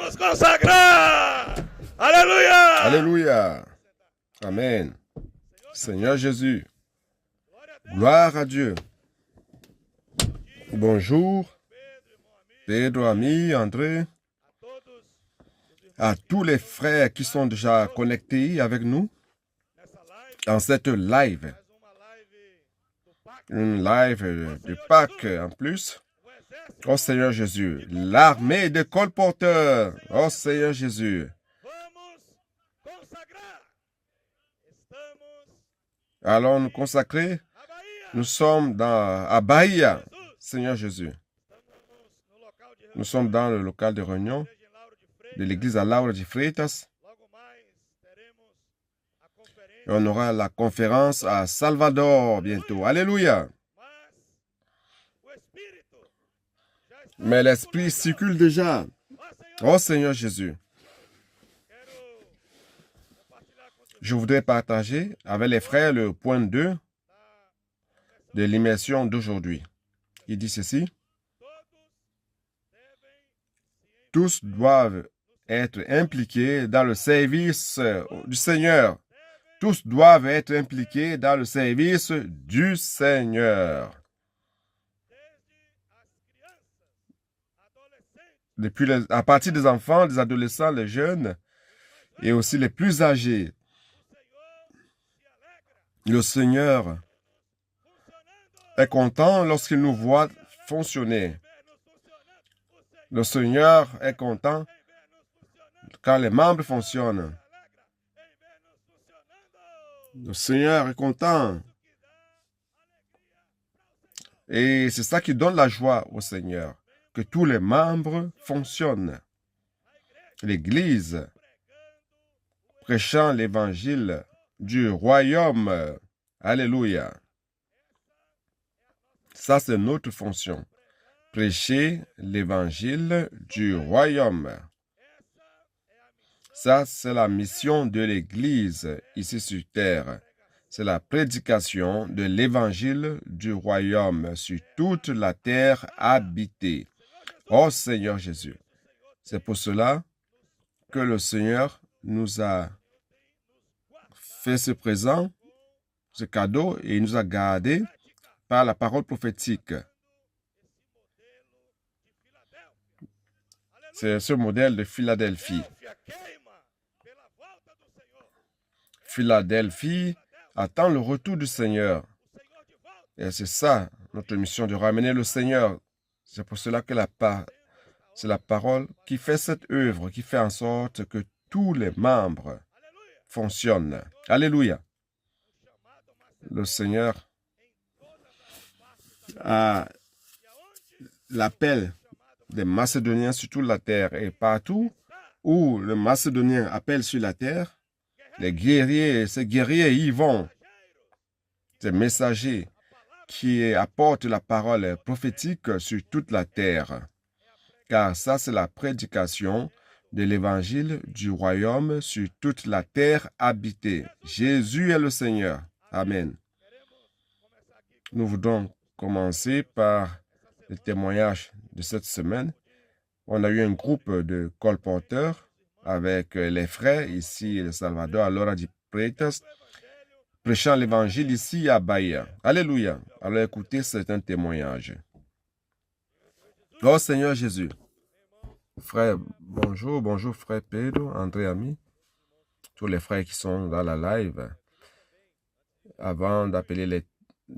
nos consagrar. Alléluia. Alléluia. Amen. Seigneur Jésus. Gloire à Dieu. Bonjour. Pedro, ami, André. À tous les frères qui sont déjà connectés avec nous en cette live. Une live de Pâques en plus. Oh Seigneur Jésus, l'armée des colporteurs. Oh Seigneur Jésus. Allons nous consacrer. Nous sommes à Bahia, Seigneur Jésus. Nous sommes dans le local de réunion de l'église à Laura de Freitas. Et on aura la conférence à Salvador bientôt. Alléluia. Mais l'Esprit circule déjà. Oh Seigneur Jésus. Je voudrais partager avec les frères le point 2 de l'immersion d'aujourd'hui. Il dit ceci. Tous doivent être impliqués dans le service du Seigneur. Tous doivent être impliqués dans le service du Seigneur. À partir des enfants, des adolescents, les jeunes et aussi les plus âgés. Le Seigneur est content lorsqu'il nous voit fonctionner. Le Seigneur est content quand les membres fonctionnent. Le Seigneur est content. Et c'est ça qui donne la joie au Seigneur, que tous les membres fonctionnent. L'Église, prêchant l'évangile du royaume. Alléluia. Ça, c'est notre fonction. Prêcher l'évangile du royaume. Ça, c'est la mission de l'Église ici sur terre. C'est la prédication de l'évangile du royaume sur toute la terre habitée. Oh Seigneur Jésus. C'est pour cela que le Seigneur nous a fait ce présent, ce cadeau, et il nous a gardés par la parole prophétique. C'est ce modèle de Philadelphie. Philadelphie attend le retour du Seigneur. Et c'est ça, notre mission, de ramener le Seigneur. C'est pour cela que c'est la parole qui fait cette œuvre, qui fait en sorte que tous les membres fonctionnent. Alléluia. Le Seigneur a l'appel des Macédoniens sur toute la terre, et partout où le Macédonien appelle sur la terre, les guerriers, ces guerriers y vont. Ces messagers qui apportent la parole prophétique sur toute la terre. Car ça, c'est la prédication de l'évangile du royaume sur toute la terre habitée. Jésus est le Seigneur. Amen. Nous voudrons commencer par le témoignage de cette semaine. On a eu un groupe de colporteurs avec les frères ici au Salvador, à Laura de Freitas, prêchant l'évangile ici à Bahia. Alléluia. Alors écoutez, c'est un témoignage. Oh Seigneur Jésus. Frère, bonjour frère Pedro, André, ami, tous les frères qui sont dans la live. Avant d'appeler les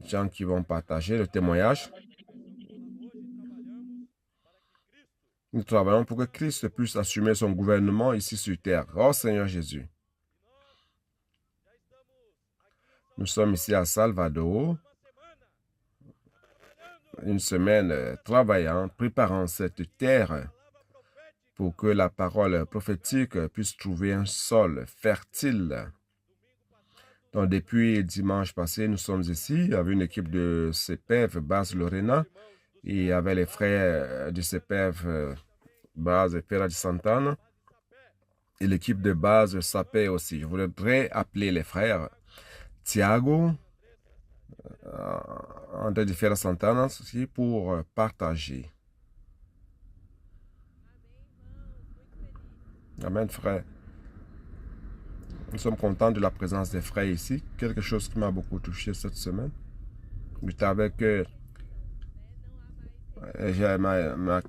gens qui vont partager le témoignage, nous travaillons pour que Christ puisse assumer son gouvernement ici sur terre. Oh Seigneur Jésus. Nous sommes ici à Salvador, une semaine travaillant, préparant cette terre pour que la parole prophétique puisse trouver un sol fertile. Donc, depuis dimanche passé, nous sommes ici avec une équipe de CPF Base Lorena et avec les frères du CPF Base Pera de Santana et l'équipe de base Sapé aussi. Je voudrais appeler les frères Thiago, André de Ferra Santana aussi pour partager. Amen, frère. Nous sommes contents de la présence des frères ici. Quelque chose qui m'a beaucoup touché cette semaine. J'étais avec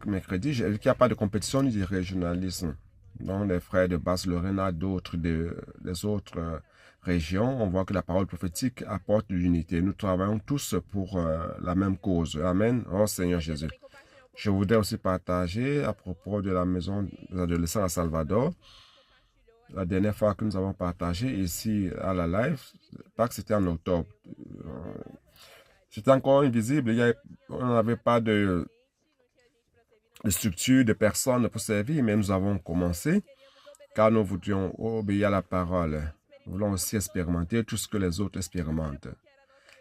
mercredi, j'ai vu qu'il n'y a pas de compétition ni de régionalisme. Donc, les frères de Basse-Lorena, d'autres des autres régions, on voit que la parole prophétique apporte de l'unité. Nous travaillons tous pour la même cause. Amen. Oh Seigneur Jésus. Je voudrais aussi partager à propos de la maison des adolescents à Salvador. La dernière fois que nous avons partagé ici à la live, pas que c'était en octobre. C'était encore invisible. On n'avait pas de structure, de personnes pour servir, mais nous avons commencé car nous voudrions obéir à la parole. Nous voulons aussi expérimenter tout ce que les autres expérimentent.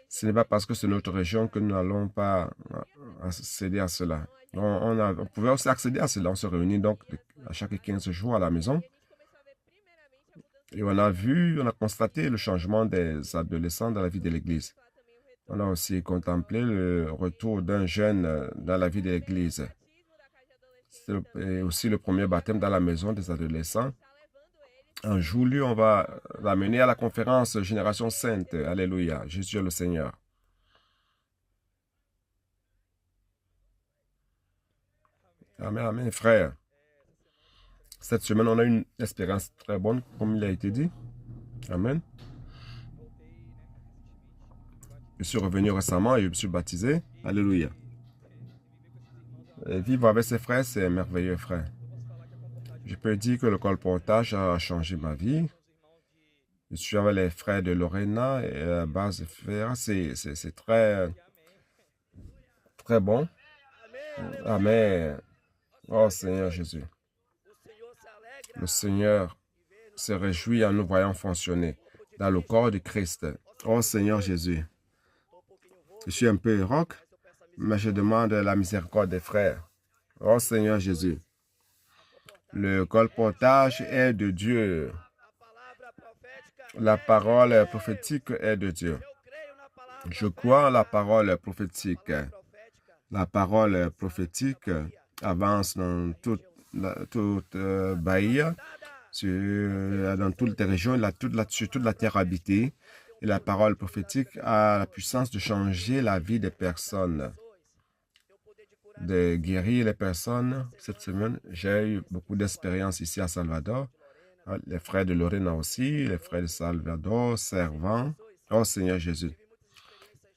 Ce n'est pas parce que c'est notre région que nous n'allons pas accéder à cela. On pouvait aussi accéder à cela. On se réunit donc à chaque 15 jours à la maison. Et on a constaté le changement des adolescents dans la vie de l'Église. On a aussi contemplé le retour d'un jeune dans la vie de l'Église. C'est aussi le premier baptême dans la maison des adolescents. En juillet, on va l'amener à la conférence Génération Sainte. Alléluia. Jésus est le Seigneur. Amen, amen, frère. Cette semaine, on a une expérience très bonne, comme il a été dit. Amen. Je suis revenu récemment et je me suis baptisé. Alléluia. Et vivre avec ses frères, c'est merveilleux, frère. Je peux dire que le colportage a changé ma vie. Je suis avec les frères de Lorena et à la base de frères. C'est très, très bon. Amen. Oh Seigneur Jésus. Le Seigneur se réjouit en nous voyant fonctionner dans le corps de Christ. Oh Seigneur Jésus. Je suis un peu rock, mais je demande la miséricorde des frères. Oh Seigneur Jésus. Le colportage est de Dieu. La parole prophétique est de Dieu. Je crois en la parole prophétique. La parole prophétique avance dans toute Bahia, dans toutes les régions, sur toute la terre habitée. Et la parole prophétique a la puissance de changer la vie des personnes, de guérir les personnes. Cette semaine, j'ai eu beaucoup d'expérience ici à Salvador. Les frères de Lorena aussi, les frères de Salvador, servants. Oh Seigneur Jésus.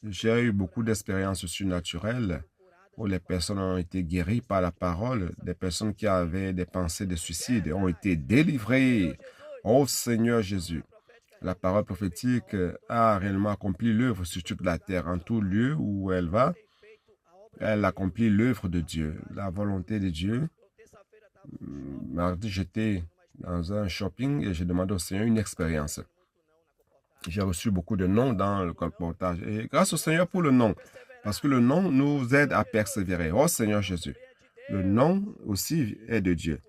J'ai eu beaucoup d'expériences surnaturelles où les personnes ont été guéries par la parole. Des personnes qui avaient des pensées de suicide ont été délivrées. Oh Seigneur Jésus. La parole prophétique a réellement accompli l'œuvre sur toute la terre, en tout lieu où elle va. Elle accomplit l'œuvre de Dieu, la volonté de Dieu. Mardi, j'étais dans un shopping et j'ai demandé au Seigneur une expérience. J'ai reçu beaucoup de noms dans le colportage. Et grâce au Seigneur pour le nom, parce que le nom nous aide à persévérer. Oh Seigneur Jésus, le nom aussi est de Dieu.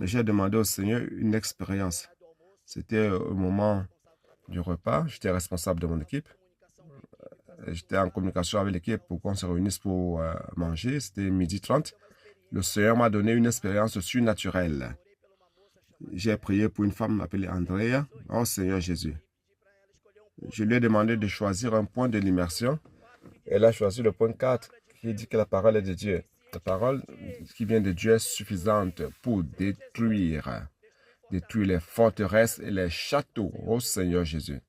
J'ai demandé au Seigneur une expérience. C'était au moment du repas. J'étais responsable de mon équipe. J'étais en communication avec l'équipe pour qu'on se réunisse pour manger. C'était 12h30. Le Seigneur m'a donné une expérience surnaturelle. J'ai prié pour une femme appelée Andrea. Oh Seigneur Jésus. Je lui ai demandé de choisir un point de l'immersion. Elle a choisi le point 4 qui dit que la parole est de Dieu. La parole qui vient de Dieu est suffisante pour détruire les forteresses et les châteaux. Oh Seigneur Jésus.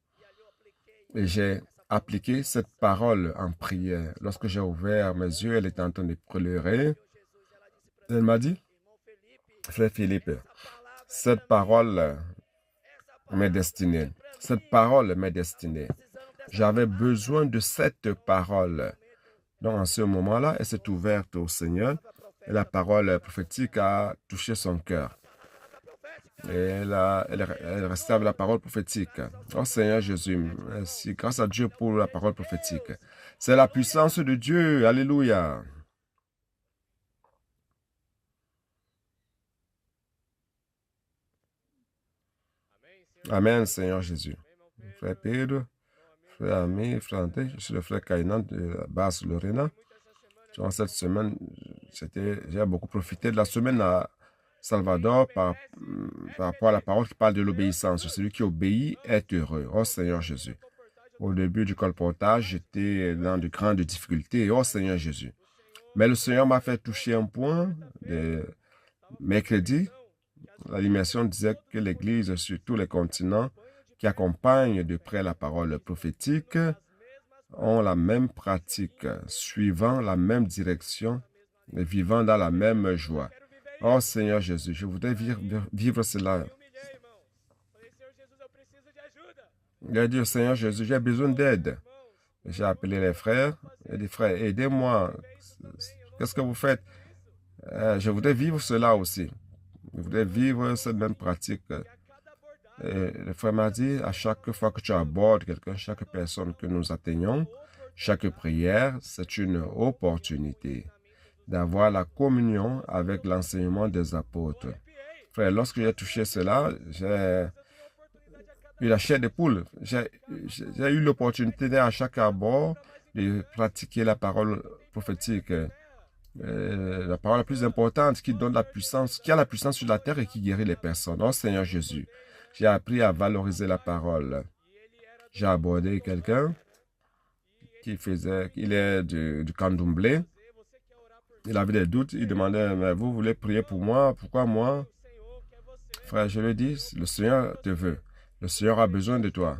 Et j'ai appliqué cette parole en prière. Lorsque j'ai ouvert mes yeux, elle était en train de pleurer. Elle m'a dit, frère Philippe, cette parole m'est destinée. Cette parole m'est destinée. J'avais besoin de cette parole. Donc, en ce moment-là, elle s'est ouverte au Seigneur et la parole prophétique a touché son cœur. Et elle restait avec la parole prophétique. Oh Seigneur Jésus, merci. Grâce à Dieu pour la parole prophétique. C'est la puissance de Dieu. Alléluia. Amen, Seigneur Jésus. Frère Pedro, frère Ami, frère André, je suis le frère Kainan de Basse-Lorena. Durant cette semaine, j'ai beaucoup profité de la semaine à Salvador par rapport à la parole qui parle de l'obéissance. Celui qui obéit est heureux. Oh Seigneur Jésus. Au début du colportage, j'étais dans de grandes difficultés. Oh Seigneur Jésus. Mais le Seigneur m'a fait toucher un point de mercredi. L'animation disait que l'Église sur tous les continents qui accompagnent de près la parole prophétique ont la même pratique, suivant la même direction et vivant dans la même joie. Oh Seigneur Jésus, je voudrais vivre cela. J'ai dit au Seigneur Jésus, j'ai besoin d'aide. J'ai appelé les frères. J'ai dit, frères, aidez-moi. Qu'est-ce que vous faites? Je voudrais vivre cela aussi. Je voudrais vivre cette même pratique. Et le frère m'a dit, à chaque fois que tu abordes quelqu'un, chaque personne que nous atteignons, chaque prière, c'est une opportunité d'avoir la communion avec l'enseignement des apôtres. Frère, lorsque j'ai touché cela, j'ai eu la chair de poule. J'ai eu l'opportunité à chaque abord de pratiquer la parole prophétique. La parole la plus importante qui donne la puissance, qui a la puissance sur la terre et qui guérit les personnes. Oh Seigneur Jésus, j'ai appris à valoriser la parole. J'ai abordé quelqu'un il est du candomblé. Il avait des doutes, il demandait, mais vous voulez prier pour moi? Pourquoi moi? Frère, je lui dis, le Seigneur te veut. Le Seigneur a besoin de toi.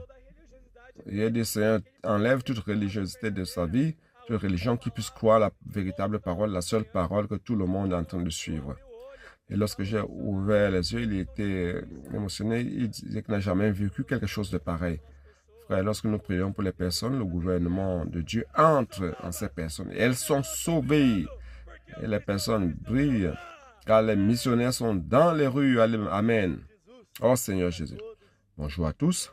Il a dit, Seigneur, enlève toute religiosité de sa vie, toute religion qui puisse croire la véritable parole, la seule parole que tout le monde est en train de suivre. Et lorsque j'ai ouvert les yeux, il était émotionné. Il disait qu'il n'a jamais vécu quelque chose de pareil. Frère, lorsque nous prions pour les personnes, le gouvernement de Dieu entre en ces personnes. Et elles sont sauvées. Et les personnes brillent, car les missionnaires sont dans les rues. Amen. Oh Seigneur Jésus. Bonjour à tous.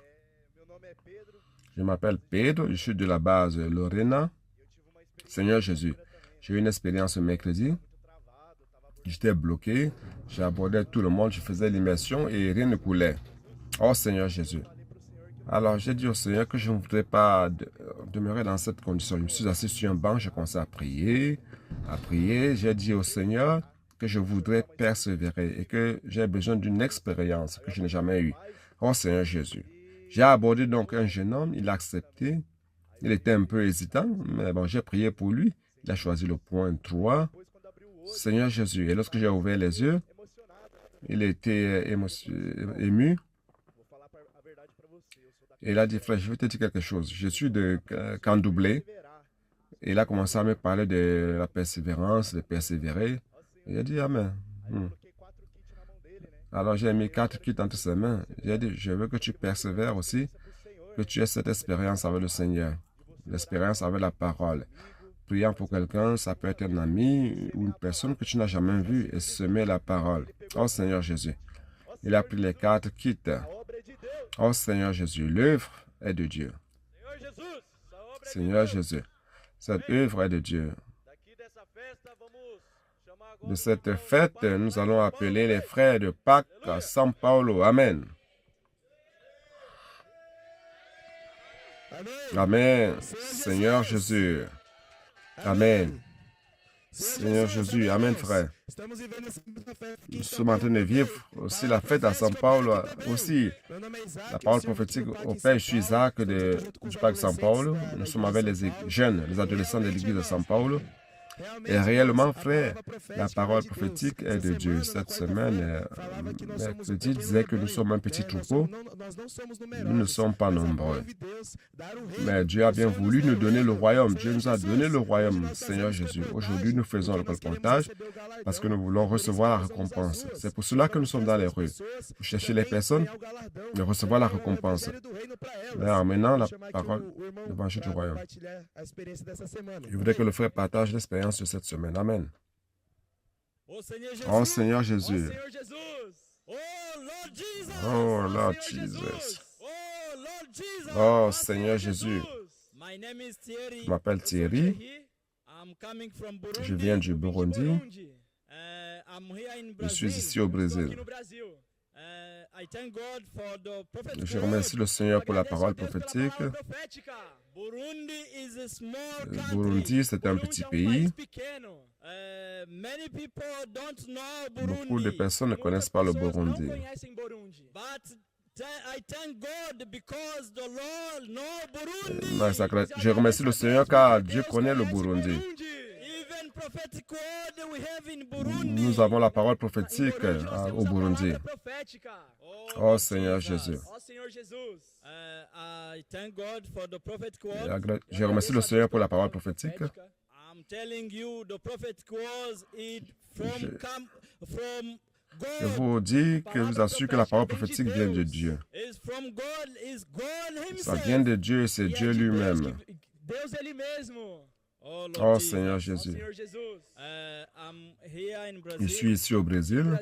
Je m'appelle Pedro, je suis de la base Lorena. Seigneur Jésus, j'ai eu une expérience mercredi. J'étais bloqué, j'ai abordé tout le monde, je faisais l'immersion et rien ne coulait. Oh Seigneur Jésus. Alors j'ai dit au Seigneur que je ne voudrais pas demeurer dans cette condition. Je me suis assis sur un banc, j'ai commencé à prier. J'ai dit au Seigneur que je voudrais persévérer et que j'ai besoin d'une expérience que je n'ai jamais eue. Oh Seigneur Jésus. J'ai abordé donc un jeune homme, il a accepté. Il était un peu hésitant, mais bon, j'ai prié pour lui. Il a choisi le point 3. Seigneur Jésus. Et lorsque j'ai ouvert les yeux, il était ému. Et il a dit, frère, je vais te dire quelque chose. Je suis de Candomblé. Et il a commencé à me parler de la persévérance, de persévérer. Et il a dit, amen. Alors j'ai mis 4 kits entre ses mains. J'ai dit, je veux que tu persévères aussi, que tu aies cette expérience avec le Seigneur, l'expérience avec la parole. Priant pour quelqu'un, ça peut être un ami ou une personne que tu n'as jamais vue et semer la parole. Oh Seigneur Jésus. Il a pris les 4 kits. Oh Seigneur Jésus, l'œuvre est de Dieu. Seigneur Jésus, cette œuvre est de Dieu. De cette fête, nous allons appeler les frères de Pâques à São Paulo. Amen. Amen. Seigneur Jésus. Amen. Seigneur Jésus. Amen, frère. Nous sommes en train de vivre aussi la fête à São Paulo. Aussi, la parole prophétique au Père, je suis Isaac du Parc São Paulo. Nous sommes avec les jeunes, les adolescents de l'église de São Paulo. Et réellement, frère, la parole prophétique est de Dieu. Cette semaine, mercredi disait que nous sommes un petit troupeau. Nous ne sommes pas nombreux. Mais Dieu a bien voulu nous donner le royaume. Dieu nous a donné le royaume, Seigneur Jésus. Aujourd'hui, nous faisons le colportage parce que nous voulons recevoir la récompense. C'est pour cela que nous sommes dans les rues. Pour chercher les personnes et recevoir la récompense. Mais en menant la parole, l'évangile du royaume. Je voudrais que le frère partage l'expérience de cette semaine. Amen. Oh Seigneur Jésus. Oh Lord Jesus. Oh Seigneur Jésus. Je m'appelle Thierry. Je viens du Burundi. Je suis ici au Brésil. Je remercie le Seigneur pour la parole prophétique. Burundi, c'est un petit pays. Beaucoup de personnes ne connaissent pas le Burundi. Je remercie le Seigneur car Dieu connaît le Burundi. Nous avons la parole prophétique au Burundi. Oh Seigneur Jésus. Je remercie le Seigneur pour la parole prophétique. Je vous dis que je vous assure que la parole prophétique vient de Dieu. Ça vient de Dieu et c'est Dieu lui-même. Oh Seigneur Jésus. Je suis ici au Brésil.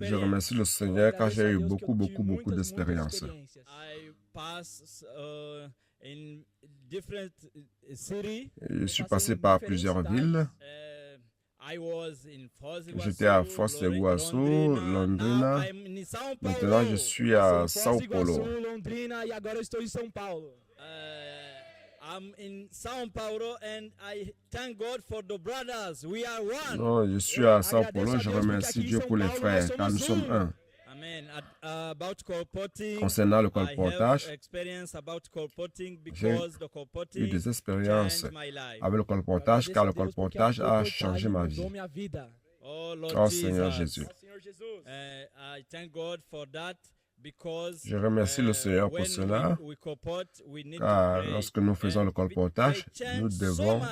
Je remercie le Seigneur car j'ai eu beaucoup d'expérience. Je suis passé par plusieurs villes. J'étais à Foz do Iguaçu, Londrina. Maintenant, je suis à Sao Paulo. Non, je suis à Sao Paulo. Je remercie Dieu pour les frères, car nous sommes un. Concernant le colportage, j'ai eu des expériences avec le colportage, car le colportage a changé ma vie. Oh Seigneur Jésus. Je remercie le Seigneur pour cela, car lorsque nous faisons le colportage, nous devons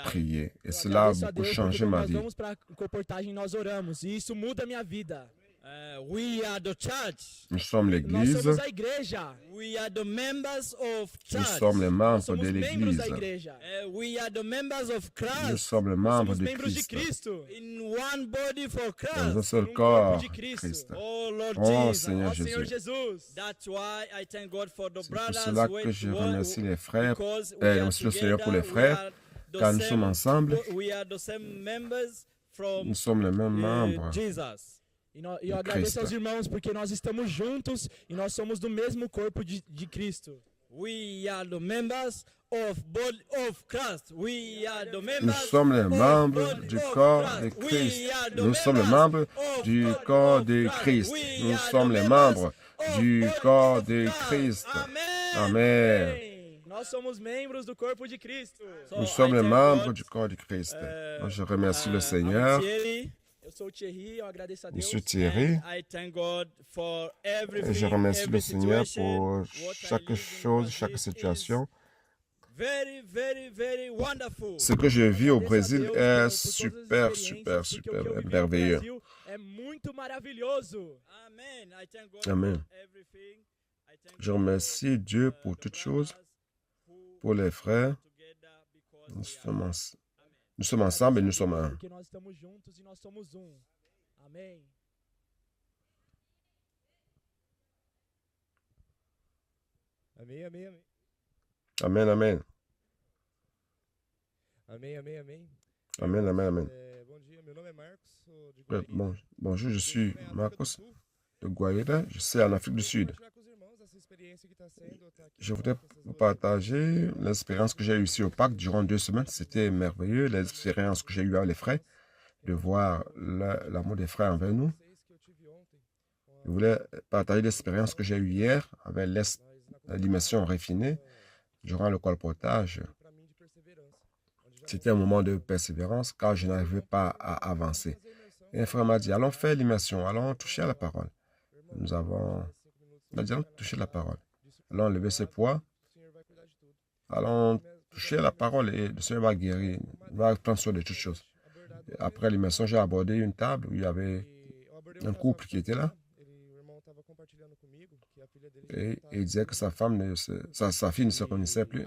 prier. Et cela a beaucoup changé ma vie. Nous sommes l'Église. Nous sommes les membres de l'Église. Nous sommes les membres de Christ. Dans un seul corps, Christ. Oh Seigneur Jésus. C'est pour cela que je remercie les frères. Je remercie le Seigneur pour les frères, car nous sommes ensemble. Nous sommes les mêmes membres. Eu agradeço aos irmãos porque nós estamos juntos e nós somos do mesmo corpo de Cristo. Nous sommes les membres du corps de Christ. Nous sommes les membres du corps de Christ. Nous sommes les membres du corps de Christ. Amen. Nós somos membros do corpo de Cristo. Nous sommes les membres du corps de Christ. Je remercie le Seigneur. Je suis Thierry et je remercie le Seigneur pour chaque chose, chaque situation. Ce que je vis au Brésil est super merveilleux. Amen. Je remercie Dieu pour toutes choses, pour les frères. Nous sommes ensemble et nous sommes un. Amen, amen. Amen, amen, amen. Bonjour, je suis Marcos de Guaíra. Je suis en Afrique du Sud. Je voudrais vous partager l'expérience que j'ai eue ici au parc durant 2 semaines. C'était merveilleux, l'expérience que j'ai eue avec les frères, de voir l'amour des frères envers nous. Je voulais partager l'expérience que j'ai eue hier avec l'immersion raffinée durant le colportage. C'était un moment de persévérance car je n'arrivais pas à avancer. Et un frère m'a dit, allons faire l'immersion, allons toucher à la parole. Il a dit, allons toucher la parole. Allons lever ses poids. Allons toucher la parole et le Seigneur va guérir. Il va prendre soin de toutes choses. Après l'immersion, j'ai abordé une table où il y avait un couple qui était là. Et il disait que sa fille ne se connaissait plus.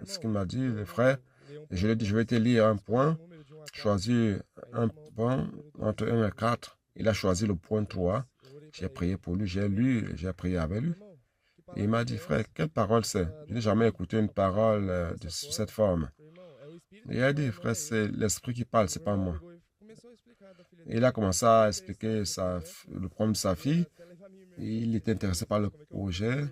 Ce qu'il m'a dit, le frère, je lui ai dit, je vais te lire un point. Choisis un point entre 1 et 4. Il a choisi le point 3. J'ai prié pour lui, j'ai lu, j'ai prié avec lui. Et il m'a dit, frère, quelle parole c'est? Je n'ai jamais écouté une parole de cette forme. Et il a dit, frère, c'est l'esprit qui parle, c'est pas moi. Et il a commencé à expliquer le problème de sa fille. Il était intéressé par le projet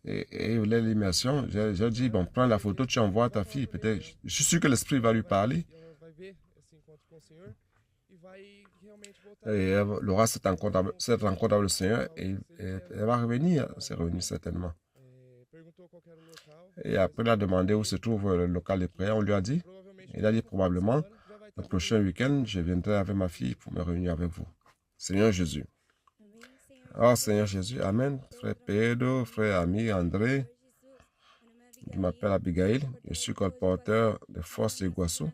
et il voulait l'immersion. J'ai dit, bon, prends la photo, tu envoies à ta fille. Peut-être, je suis sûr que l'Esprit va lui parler. Et elle aura cette rencontre avec le Seigneur et elle va revenir. C'est revenu certainement. Et après, il a demandé où se trouve le local de prière. On lui a dit. Il a dit probablement, le prochain week-end, je viendrai avec ma fille pour me réunir avec vous. Seigneur Jésus. Oh Seigneur Jésus, Amen. Frère Pedro, frère ami André, je m'appelle Abigail, je suis colporteur de Force d'Iguassou.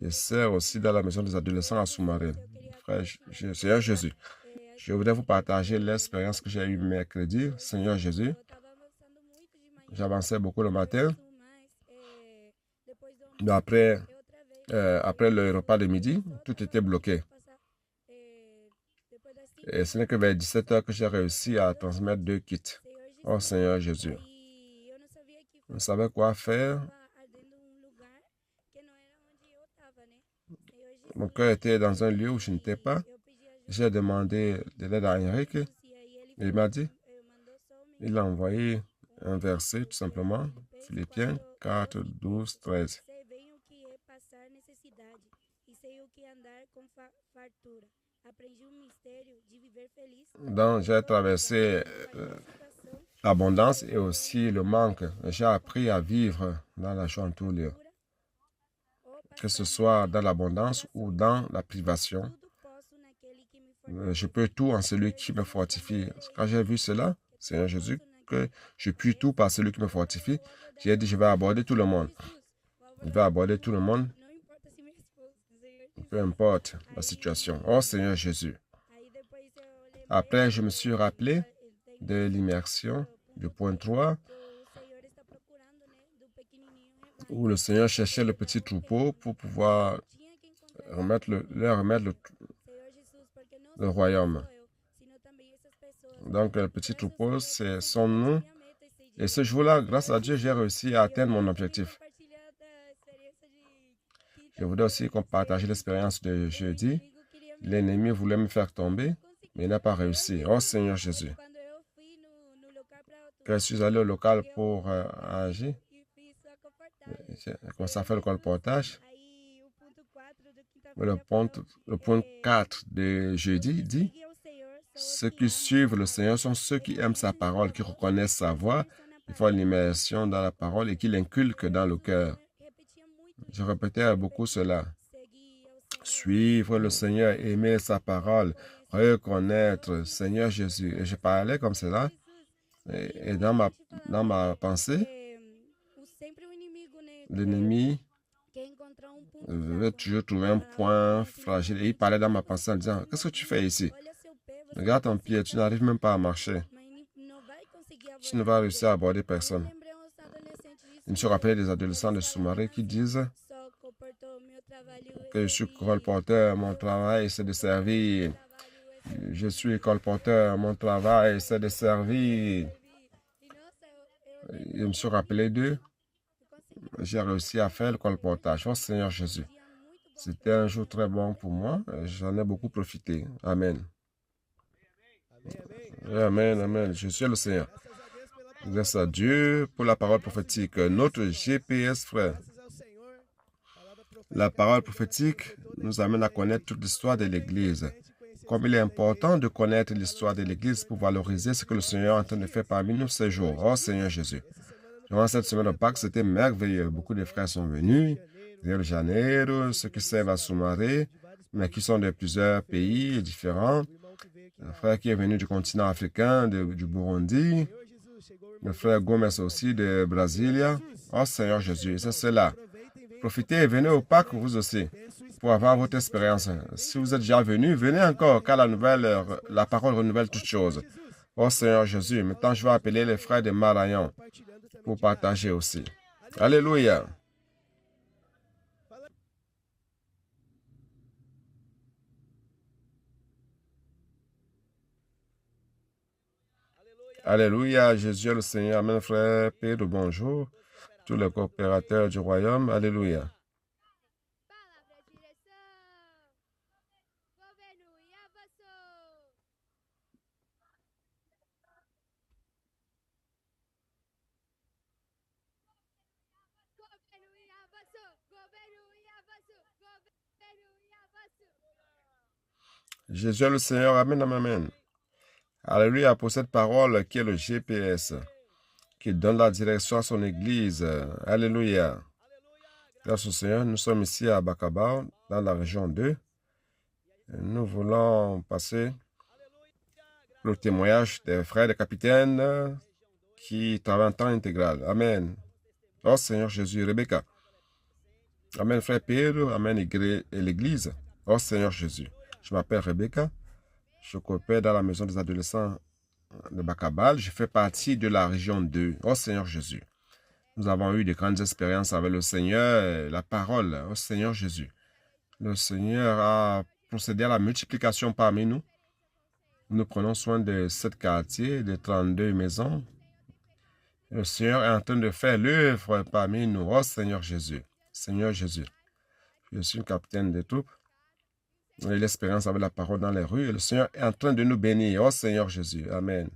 Je sers aussi dans la maison des adolescents à Soumaré. Frère, Seigneur Jésus, je voudrais vous partager l'expérience que j'ai eue mercredi. Seigneur Jésus, j'avançais beaucoup le matin. Mais après le repas de midi, tout était bloqué. Et ce n'est que vers 17 h que j'ai réussi à transmettre 2 kits. Oh Seigneur Jésus. Je ne savais quoi faire. Mon cœur était dans un lieu où je n'étais pas. J'ai demandé de l'aide à Henrique. Il m'a dit, il a envoyé un verset tout simplement, Philippiens 4, 12, 13. Donc, j'ai traversé l'abondance et aussi le manque. J'ai appris à vivre dans la joie en tout lieu. Que ce soit dans l'abondance ou dans la privation, je peux tout en celui qui me fortifie. Quand j'ai vu cela, Seigneur Jésus, que je puis tout par celui qui me fortifie, j'ai dit, je vais aborder tout le monde. Je vais aborder tout le monde, peu importe la situation. Oh Seigneur Jésus. Après, je me suis rappelé de l'immersion du point 3, où le Seigneur cherchait le petit troupeau pour pouvoir leur remettre le royaume. Donc, le petit troupeau, c'est son nom. Et ce jour-là, grâce à Dieu, j'ai réussi à atteindre mon objectif. Je voudrais aussi qu'on partage l'expérience de jeudi. L'ennemi voulait me faire tomber, mais il n'a pas réussi. Oh Seigneur Jésus. Quand je suis allé au local pour agir, j'ai commencé à faire le colportage. Le point 4 de jeudi dit, ceux qui suivent le Seigneur sont ceux qui aiment sa parole, qui reconnaissent sa voix, qui font l'immersion dans la parole et qui l'inculquent dans le cœur. Je répétais beaucoup cela. Suivre le Seigneur, aimer sa parole, reconnaître Seigneur Jésus. Et je parlais comme cela. Et dans ma pensée, l'ennemi veut toujours trouver un point fragile. Et il parlait dans ma pensée en disant, qu'est-ce que tu fais ici? Regarde ton pied, tu n'arrives même pas à marcher. Tu ne vas réussir à aborder personne. Je me suis rappelé des adolescents de Soumaré qui disent que je suis colporteur, mon travail c'est de servir. Je suis colporteur, mon travail c'est de servir. Je me suis rappelé d'eux. J'ai réussi à faire le colportage. Oh Seigneur Jésus. C'était un jour très bon pour moi. J'en ai beaucoup profité. Amen. Amen, amen. Je suis le Seigneur. Grâce à Dieu pour la parole prophétique. Notre GPS, frère. La parole prophétique nous amène à connaître toute l'histoire de l'Église. Comme il est important de connaître l'histoire de l'Église pour valoriser ce que le Seigneur est en train de faire parmi nous ces jours. Oh Seigneur Jésus. Durant cette semaine de Pâques, c'était merveilleux. Beaucoup de frères sont venus. Rio de Janeiro, ceux qui servent à Soumaré, mais qui sont de plusieurs pays différents. Un frère qui est venu du continent africain, du Burundi. Le frère Gomes aussi de Brasilia. Oh Seigneur Jésus, c'est cela. Profitez et venez au Pâques vous aussi pour avoir votre expérience. Si vous êtes déjà venu, venez encore car la parole renouvelle toutes choses. Oh Seigneur Jésus, maintenant je vais appeler les frères de Marayon pour partager aussi. Alléluia. Alléluia, Jésus est le Seigneur. Amen, frère Pedro, bonjour. Tous les coopérateurs du royaume, alléluia. Jésus est le Seigneur. Amen, amen, amen. Alléluia pour cette parole qui est le GPS, qui donne la direction à son église. Alléluia. Grâce au Seigneur, nous sommes ici à Bakaba, dans la région 2. Nous voulons passer le témoignage des frères, des capitaines qui travaillent en temps intégral. Amen. Oh Seigneur Jésus, Rebecca. Amen, frère Pierre. Amen, et l'église. Oh Seigneur Jésus. Je m'appelle Rebecca. Je coopère dans la maison des adolescents de Bakabal. Je fais partie de la région 2. Oh Seigneur Jésus. Nous avons eu de grandes expériences avec le Seigneur, la parole. Oh Seigneur Jésus. Le Seigneur a procédé à la multiplication parmi nous. Nous prenons soin de 7 quartiers, de 32 maisons. Le Seigneur est en train de faire l'œuvre parmi nous. Oh Seigneur Jésus. Seigneur Jésus. Je suis un capitaine de troupes. On a eu l'expérience avec la parole dans les rues. Et le Seigneur est en train de nous bénir. Oh Seigneur Jésus. Amen.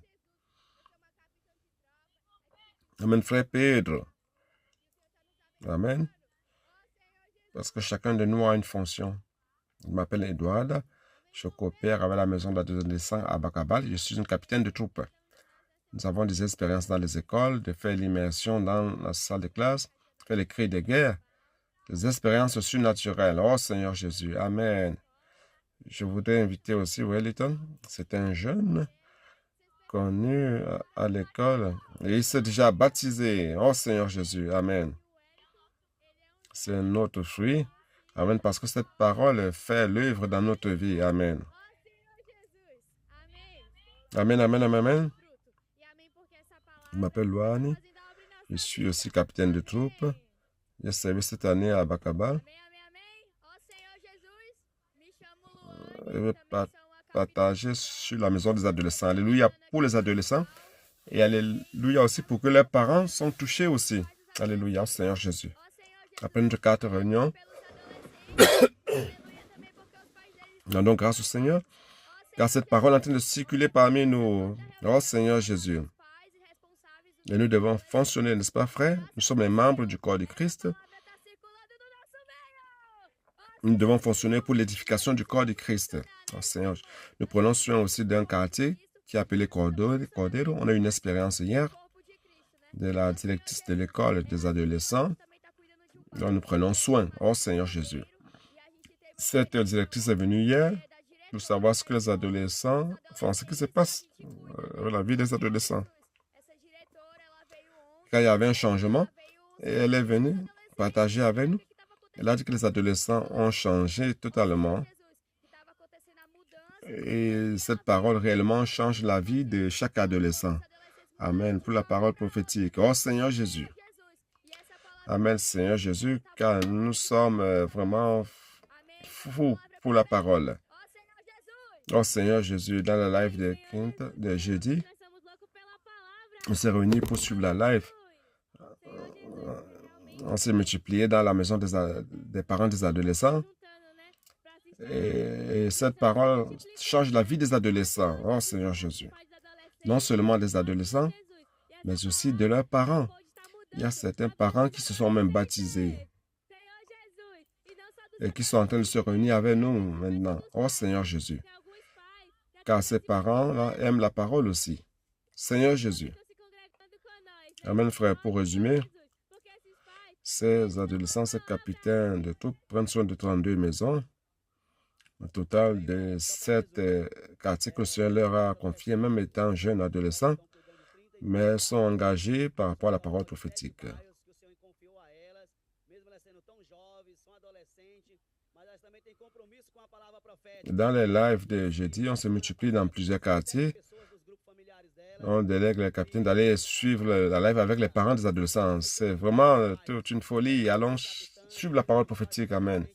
Amen, frère Pedro. Amen. Parce que chacun de nous a une fonction. Je m'appelle Edouard. Je coopère avec la maison d'adolescents à Bakabal. Je suis un capitaine de troupe. Nous avons des expériences dans les écoles, de faire l'immersion dans la salle de classe, de faire les cris de guerre, des expériences surnaturelles. Oh Seigneur Jésus. Amen. Je voudrais inviter aussi Wellington. C'est un jeune connu à l'école et il s'est déjà baptisé. Oh Seigneur Jésus. Amen. C'est un autre fruit. Amen. Parce que cette parole fait l'œuvre dans notre vie. Amen. Amen, amen, amen, amen. Je m'appelle Louani. Je suis aussi capitaine de troupe. J'ai servi cette année à Bakaba. Je vais partager sur la maison des adolescents. Alléluia pour les adolescents. Et alléluia aussi pour que leurs parents sont touchés aussi. Alléluia, Seigneur Jésus. Après notre 4 réunions, nous donc grâce au Seigneur, car cette parole est en train de circuler parmi nous. Oh Seigneur Jésus. Et nous devons fonctionner, n'est-ce pas, frère? Nous sommes les membres du corps de Christ. Nous devons fonctionner pour l'édification du corps de Christ. Oh Seigneur, nous prenons soin aussi d'un quartier qui est appelé Cordero. On a eu une expérience hier de la directrice de l'école des adolescents. Donc nous prenons soin. Oh Seigneur Jésus. Cette directrice est venue hier pour savoir ce que les adolescents font, ce qui se passe dans la vie des adolescents. Quand il y avait un changement, et elle est venue partager avec nous. Elle a dit que les adolescents ont changé totalement. Et cette parole réellement change la vie de chaque adolescent. Amen. Pour la parole prophétique. Oh Seigneur Jésus. Amen, Seigneur Jésus, car nous sommes vraiment fous pour la parole. Oh Seigneur Jésus, dans la live de jeudi, on s'est réunis pour suivre la live. On s'est multiplié dans la maison des parents des adolescents. Et cette parole change la vie des adolescents. Oh Seigneur Jésus. Non seulement des adolescents, mais aussi de leurs parents. Il y a certains parents qui se sont même baptisés et qui sont en train de se réunir avec nous maintenant. Oh Seigneur Jésus. Car ces parents-là aiment la parole aussi. Seigneur Jésus. Amen, frère. Pour résumer, ces adolescents, ces capitaines de troupes prennent soin de 32 maisons. Au total de 7 quartiers que le Seigneur leur a confiés, même étant jeunes adolescents, mais sont engagés par rapport à la parole prophétique. Dans les lives de jeudi, on se multiplie dans plusieurs quartiers. On délègue les capitaines d'aller suivre la live avec les parents des adolescents. C'est vraiment toute une folie. Allons suivre la parole prophétique. Amen.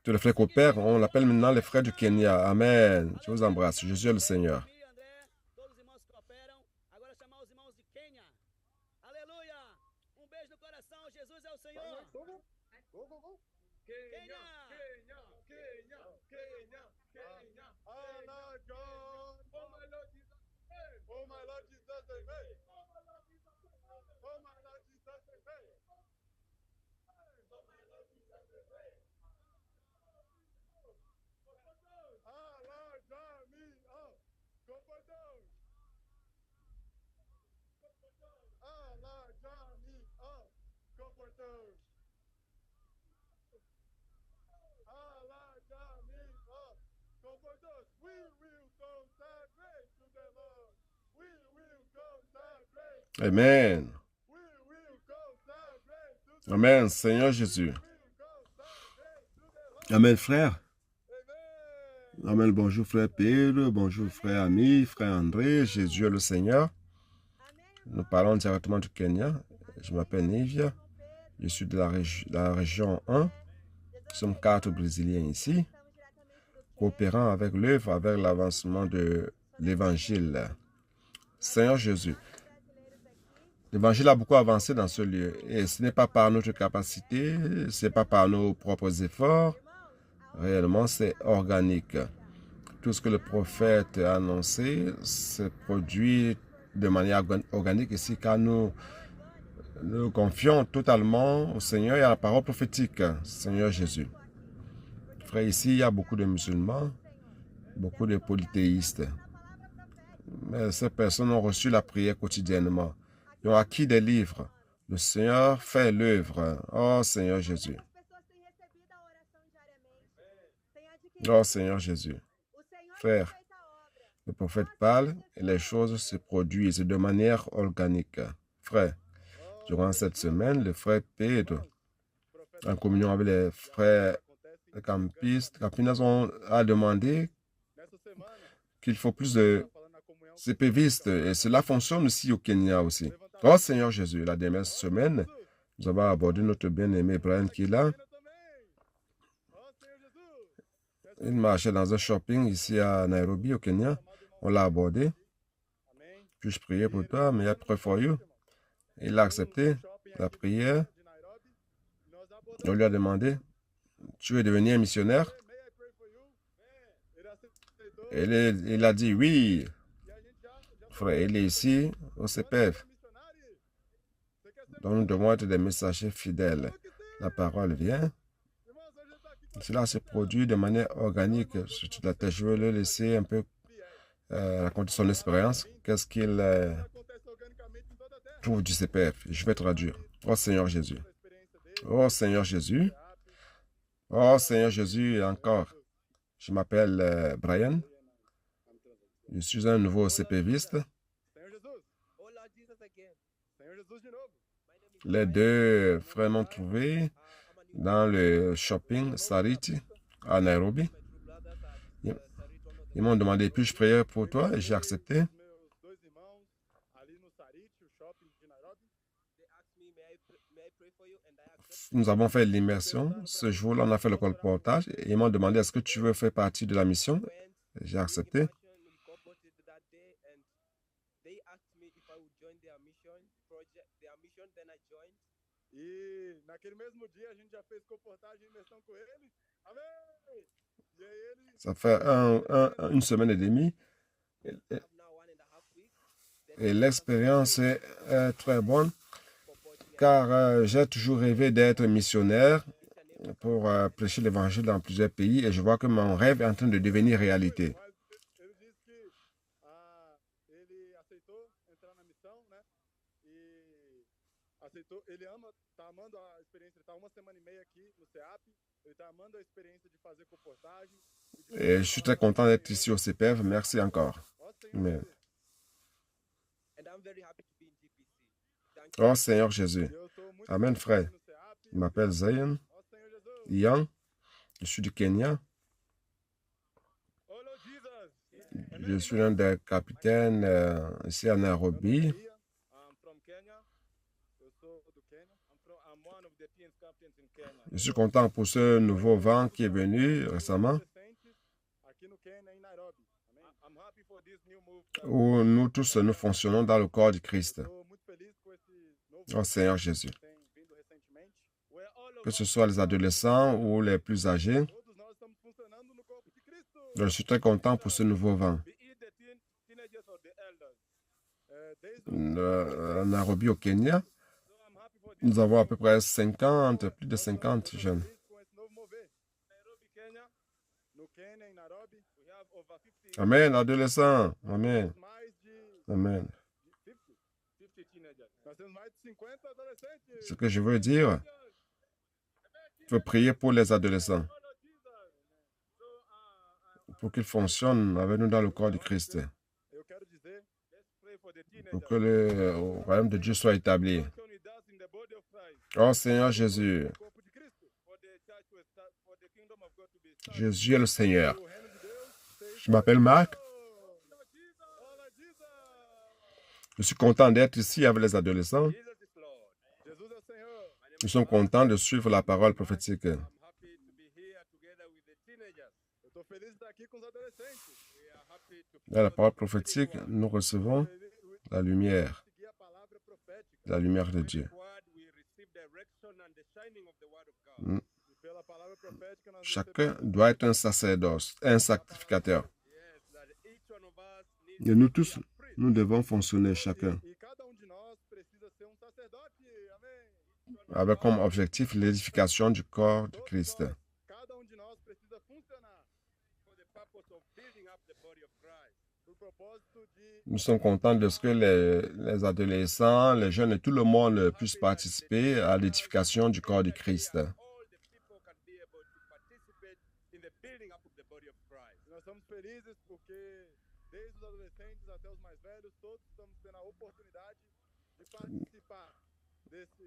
Tous les frères coopèrent. On l'appelle maintenant les frères du Kenya. Amen. Je vous embrasse. Jésus est le Seigneur. Amen. Amen, Seigneur Jésus. Amen, frère. Amen, bonjour, frère Pierre. Bonjour, frère Ami, frère André. Jésus est le Seigneur. Nous parlons directement du Kenya. Je m'appelle Nivia. Je suis de la région 1. Nous sommes 4 Brésiliens ici, coopérant avec l'œuvre, avec l'avancement de l'Évangile. Seigneur Jésus, l'Évangile a beaucoup avancé dans ce lieu. Et ce n'est pas par notre capacité, ce n'est pas par nos propres efforts. Réellement, c'est organique. Tout ce que le prophète a annoncé se produit de manière organique ici, car nous confions totalement au Seigneur et à la parole prophétique, Seigneur Jésus. Frère, ici, il y a beaucoup de musulmans, beaucoup de polythéistes. Mais ces personnes ont reçu la prière quotidiennement. Ils ont acquis des livres. Le Seigneur fait l'œuvre. Oh Seigneur Jésus. Oh Seigneur Jésus. Frère, le prophète parle et les choses se produisent de manière organique. Frère, durant cette semaine, le frère Pedro, en communion avec les frères campistes, a demandé qu'il faut plus de CPVistes et cela fonctionne aussi au Kenya aussi. Oh Seigneur Jésus, la dernière semaine, nous avons abordé notre bien-aimé Brian qui est là. Il marchait dans un shopping ici à Nairobi, au Kenya. On l'a abordé. Puis-je prier pour toi? May I pray for you? Il a accepté la prière. On lui a demandé, tu veux devenir missionnaire? Et il a dit oui. Frère, il est ici au CPF. Donc nous devons être des messagers fidèles. La parole vient. Cela se produit de manière organique. Je vais le laisser un peu raconter son expérience. Qu'est-ce qu'il trouve du CPF? Je vais traduire. Oh Seigneur Jésus. Oh Seigneur Jésus. Oh Seigneur Jésus, encore. Je m'appelle Brian. Je suis un nouveau CPViste. Les deux frères m'ont trouvé dans le shopping Sariti à Nairobi. Ils m'ont demandé, puis-je prier pour toi? Et j'ai accepté. Nous avons fait l'immersion. Ce jour-là, on a fait le colportage. Et ils m'ont demandé, est-ce que tu veux faire partie de la mission? J'ai accepté. Ça fait une semaine et demie. Et l'expérience est très bonne, car j'ai toujours rêvé d'être missionnaire pour prêcher l'évangile dans plusieurs pays et je vois que mon rêve est en train de devenir réalité. Et je suis très content d'être ici au CPF. Merci encore. Amen. Oh Seigneur Jésus. Amen, frère. Je m'appelle Zion Young. Je suis du Kenya. Je suis l'un des capitaines ici à Nairobi. Je suis content pour ce nouveau vent qui est venu récemment, où nous tous nous fonctionnons dans le corps du Christ. Oh Seigneur Jésus. Que ce soit les adolescents ou les plus âgés, je suis très content pour ce nouveau vent. À Nairobi, au Kenya, nous avons à peu près plus de 50 jeunes. Amen, adolescents. Amen. Amen. Ce que je veux dire, il faut prier pour les adolescents, pour qu'ils fonctionnent avec nous dans le corps du Christ. pour que le royaume de Dieu soit établi. Oh Seigneur Jésus, Jésus est le Seigneur. Je m'appelle Marc. Je suis content d'être ici avec les adolescents. Nous sommes contents de suivre la parole prophétique. Dans la parole prophétique, nous recevons la lumière de Dieu. Chacun doit être un sacerdoce, un sacrificateur. Et nous tous, nous devons fonctionner chacun avec comme objectif l'édification du corps de Christ. Nous sommes contents de ce que les adolescents, les jeunes et tout le monde puissent participer à l'édification du corps de Christ.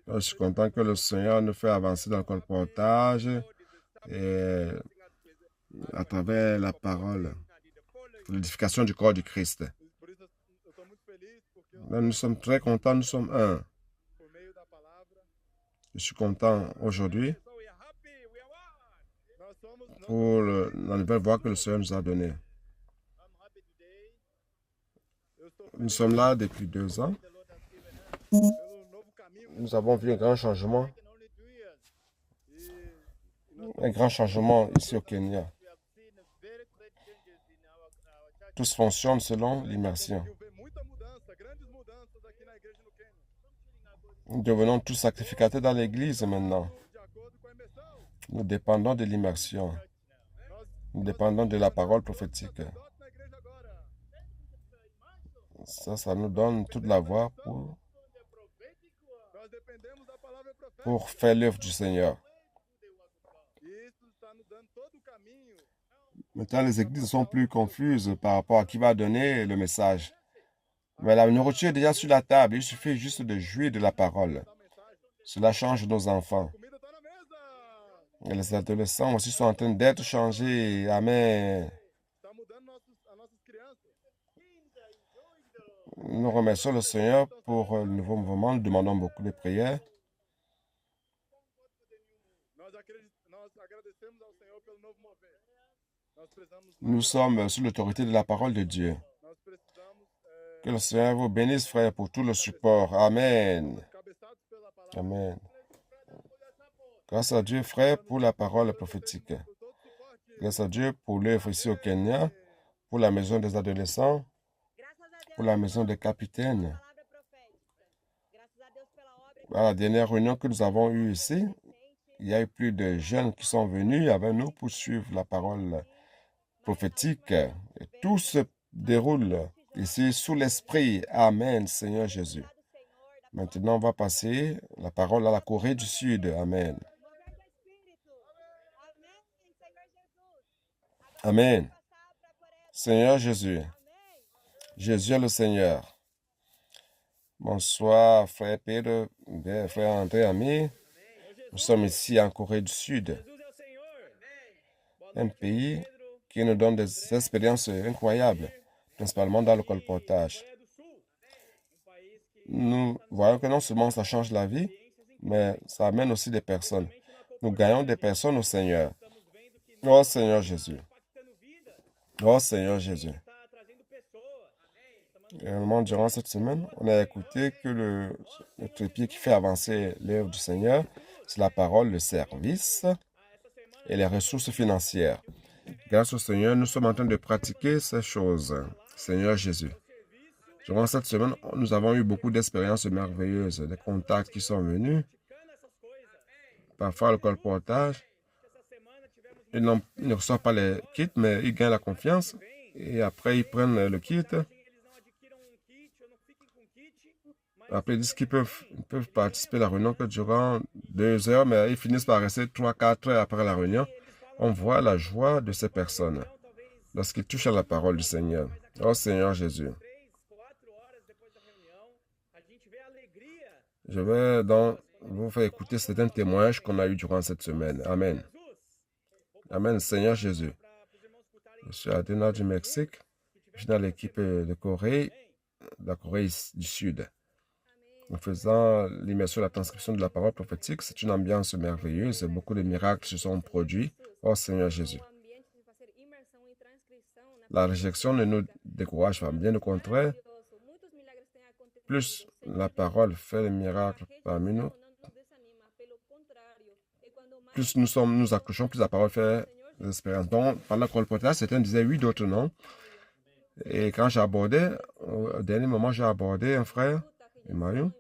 Je suis content que le Seigneur nous fait avancer dans le colportage et à travers la parole, l'édification du corps du Christ. Là, nous sommes très contents, nous sommes un. Je suis content aujourd'hui pour la nouvelle voie que le Seigneur nous a donnée. Nous sommes là depuis 2 ans. Nous avons vu un grand changement ici au Kenya. Tous fonctionnent selon l'immersion. Nous devenons tous sacrificateurs dans l'Église maintenant. Nous dépendons de l'immersion. Nous dépendons de la parole prophétique. Ça nous donne toute la voie pour faire l'œuvre du Seigneur. Maintenant, les églises sont plus confuses par rapport à qui va donner le message. Mais la nourriture est déjà sur la table. Il suffit juste de jouir de la parole. Cela change nos enfants. Et les adolescents aussi sont en train d'être changés. Amen. Nous remercions le Seigneur pour le nouveau mouvement. Nous demandons beaucoup de prières. Nous sommes sous l'autorité de la parole de Dieu. Que le Seigneur vous bénisse, frère, pour tout le support. Amen. Amen. Grâce à Dieu, frère, pour la parole prophétique. Grâce à Dieu pour l'œuvre ici au Kenya, pour la maison des adolescents, pour la maison des capitaines. À la dernière réunion que nous avons eue ici, il y a eu plus de jeunes qui sont venus avec nous pour suivre la parole prophétique. Et tout se déroule ici sous l'Esprit. Amen, Seigneur Jésus. Maintenant, on va passer la parole à la Corée du Sud. Amen. Amen. Seigneur Jésus. Jésus est le Seigneur. Bonsoir, frère Pedro, frère André, ami. Nous sommes ici en Corée du Sud. Un pays qui nous donne des expériences incroyables, principalement dans le colportage. Nous voyons que non seulement ça change la vie, mais ça amène aussi des personnes. Nous gagnons des personnes au Seigneur. Oh Seigneur Jésus. Oh Seigneur Jésus. Réellement, durant cette semaine, on a écouté que le trépied qui fait avancer l'œuvre du Seigneur, c'est la parole, le service et les ressources financières. Grâce au Seigneur, nous sommes en train de pratiquer ces choses. Seigneur Jésus. Durant cette semaine, nous avons eu beaucoup d'expériences merveilleuses, des contacts qui sont venus. Parfois, le colportage, ils ne reçoivent pas les kits, mais ils gagnent la confiance. Et après, ils prennent le kit. Après, ils disent qu'ils peuvent participer à la réunion que durant 2 heures, mais ils finissent par rester 3-4 heures après la réunion. On voit la joie de ces personnes lorsqu'ils touchent à la parole du Seigneur. Oh Seigneur Jésus. Je vais donc vous faire écouter certains témoignages qu'on a eu durant cette semaine. Amen. Amen, Seigneur Jésus. Je suis à Denard du Mexique. Je suis dans l'équipe de Corée, de la Corée du Sud. En faisant l'immersion, la transcription de la parole prophétique, c'est une ambiance merveilleuse. Beaucoup de miracles se sont produits. Oh Seigneur Jésus. La réjection ne nous décourage pas. Bien au contraire, plus la parole fait le miracle parmi nous, plus nous accrochons, plus la parole fait l'espérance. Donc, pendant le colportage, certains disaient oui, d'autres non. Et quand j'abordais, au dernier moment, j'ai abordé un frère, Mario.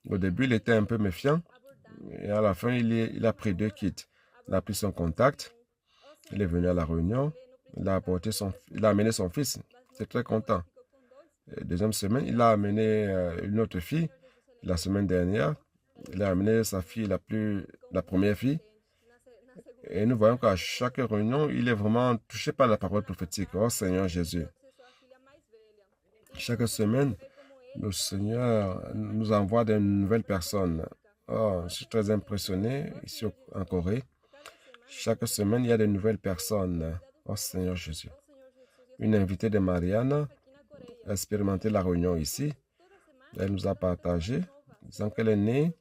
Au début, il était un peu méfiant. Et à la fin, il a pris 2 kits. Il a pris son contact. Il est venu à la réunion. Il a amené son fils. C'est très content. Et deuxième semaine, il a amené une autre fille. La semaine dernière, il a amené sa fille, la première fille. Et nous voyons qu'à chaque réunion, il est vraiment touché par la parole prophétique. Oh Seigneur Jésus. Chaque semaine, le Seigneur nous envoie de nouvelles personnes. Oh, je suis très impressionné ici en Corée. Chaque semaine, il y a de nouvelles personnes. Oh Seigneur Jésus. Une invitée de Marianne a expérimenté la réunion ici. Elle nous a partagé, disant qu'elle est née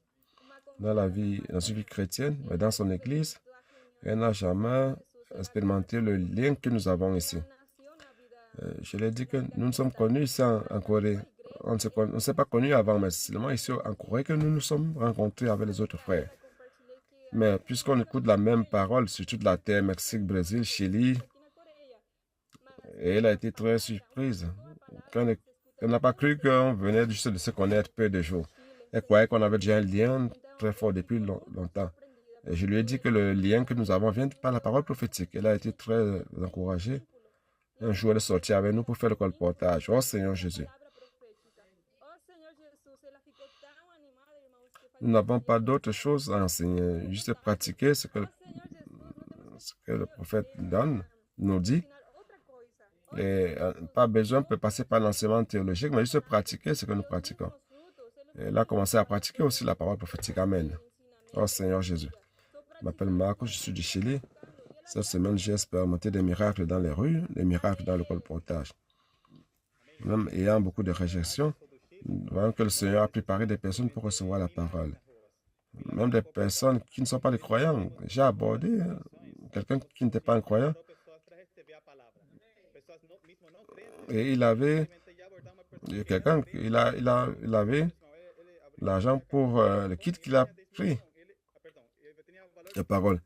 dans une vie chrétienne, mais dans son église, elle n'a jamais expérimenté le lien que nous avons ici. Je l'ai dit que nous nous sommes connus ici en Corée. On ne s'est pas connus avant, mais c'est seulement ici en Corée que nous nous sommes rencontrés avec les autres frères. Mais puisqu'on écoute la même parole sur toute la terre, Mexique, Brésil, Chili, et elle a été très surprise. Elle n'a pas cru qu'on venait juste de se connaître peu de jours. Elle croyait qu'on avait déjà un lien très fort depuis longtemps. Et je lui ai dit que le lien que nous avons vient par la parole prophétique. Elle a été très encouragée. Un jour, elle est sortie avec nous pour faire le colportage. Oh Seigneur Jésus. Nous n'avons pas d'autre chose à enseigner, juste pratiquer ce que le prophète nous dit. Et pas besoin de passer par l'enseignement théologique, mais juste pratiquer ce que nous pratiquons. Et elle a commencé à pratiquer aussi la parole prophétique. Amen. Oh Seigneur Jésus. Je m'appelle Marco, je suis du Chili. Cette semaine, j'ai expérimenté des miracles dans les rues, des miracles dans le colportage. Même ayant beaucoup de réjections, nous voyons que le Seigneur a préparé des personnes pour recevoir la parole. Même des personnes qui ne sont pas des croyants. J'ai abordé quelqu'un qui n'était pas un croyant. Et il avait l'argent pour le kit qu'il a pris. La parole.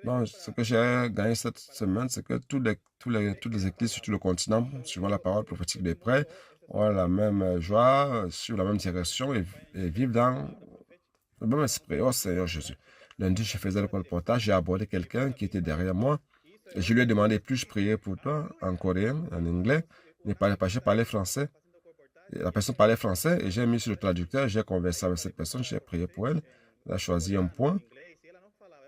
Donc, ce que j'ai gagné cette semaine, c'est que toutes les églises sur tout le continent, suivant la parole prophétique des prêts, ont la même joie, sur la même direction et vivent dans le même esprit. Oh Seigneur Jésus. Lundi, je faisais le colportage, j'ai abordé quelqu'un qui était derrière moi et je lui ai demandé, puis-je prier pour toi en coréen, en anglais? Je parlais français. Et la personne parlait français et j'ai mis sur le traducteur, j'ai conversé avec cette personne, j'ai prié pour elle. Elle a choisi un point.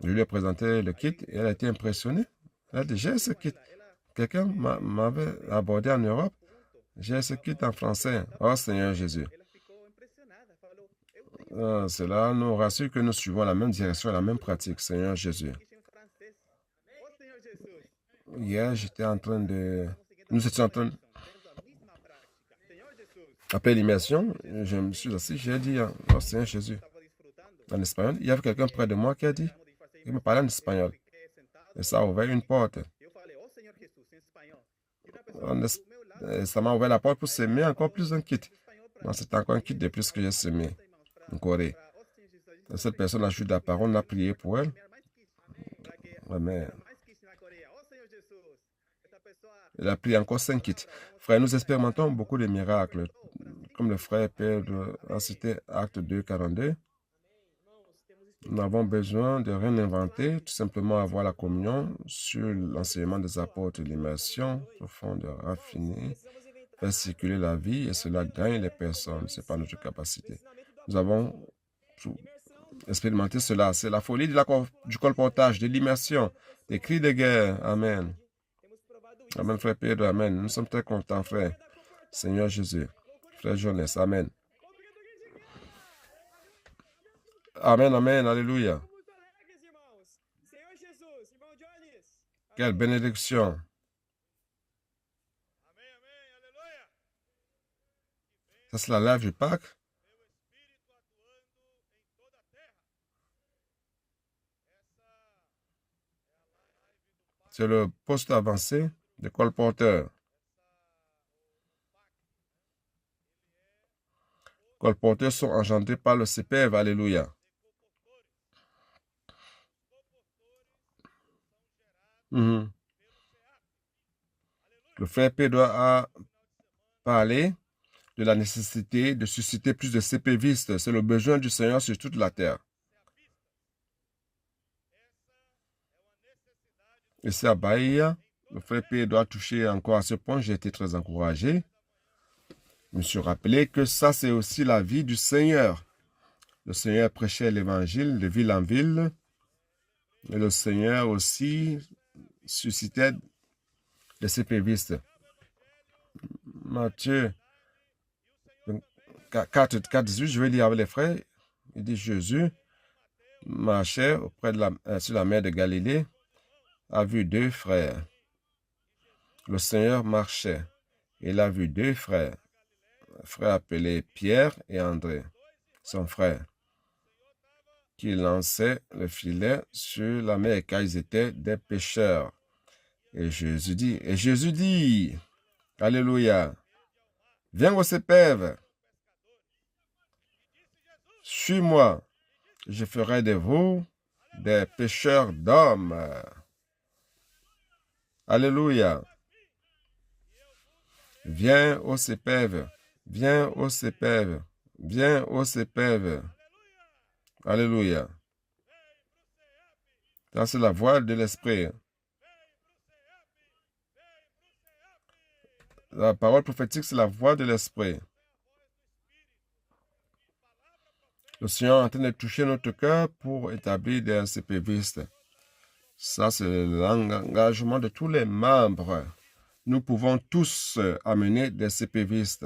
Je lui ai présenté le kit et elle a été impressionnée. Elle a dit, j'ai ce kit. Quelqu'un m'avait abordé en Europe. J'ai ce kit en français. Oh Seigneur Jésus. Cela nous rassure que nous suivons la même direction et la même pratique, Seigneur Jésus. Hier, nous étions en train après l'immersion, je me suis assis, j'ai dit, oh Seigneur Jésus, en espagnol. Il y avait quelqu'un près de moi qui a dit, il me parlait en espagnol. Et ça a ouvert une porte. Ça m'a ouvert la porte pour semer encore plus d'un kit. C'est encore un kit de plus que j'ai semé en Corée. Et cette personne a joué de la parole, on a prié pour elle. Amen. Elle a pris encore 5 kits. Frère, nous expérimentons beaucoup de miracles. Comme le frère Pedro a cité Acte 2, 42. Nous n'avons besoin de rien inventer, tout simplement avoir la communion sur l'enseignement des apôtres, l'immersion profonde, raffinée, faire circuler la vie et cela gagne les personnes. Ce n'est pas notre capacité. Nous avons expérimenté cela. C'est la folie du colportage, de l'immersion, des cris de guerre. Amen. Amen, frère Pedro. Amen. Nous sommes très contents, frère. Seigneur Jésus. Frère Jeunesse. Amen. Amen, amen, alléluia. Quelle bénédiction. Ça, c'est la live du Pâques. C'est le poste avancé de colporteur. Colporteurs sont engendrés par le CPF, alléluia. Le frère Pedro a parlé de la nécessité de susciter plus de CPVistes. C'est le besoin du Seigneur sur toute la terre. Et c'est à Bahia. Le frère Pedro a touché encore à ce point. J'ai été très encouragé. Je me suis rappelé que ça, c'est aussi la vie du Seigneur. Le Seigneur prêchait l'évangile de ville en ville. Et le Seigneur aussi suscitait des CPVistes. Matthieu 4, 18, je vais lire avec les frères. Il dit, Jésus marchait sur la mer de Galilée, a vu deux frères. Le Seigneur marchait. Il a vu deux frères. Frères appelés Pierre et André, son frère, qui lançaient le filet sur la mer car ils étaient des pêcheurs. Et Jésus dit, alléluia, viens au CPF, suis-moi, je ferai de vous des pêcheurs d'hommes. Alléluia. Viens au CPF. Viens au CPF. Viens au CPF. Alléluia. Ça, c'est la voix de l'Esprit. La parole prophétique, c'est la voix de l'Esprit. Le Seigneur est en train de toucher notre cœur pour établir des CPVistes. Ça, c'est l'engagement de tous les membres. Nous pouvons tous amener des CPVistes.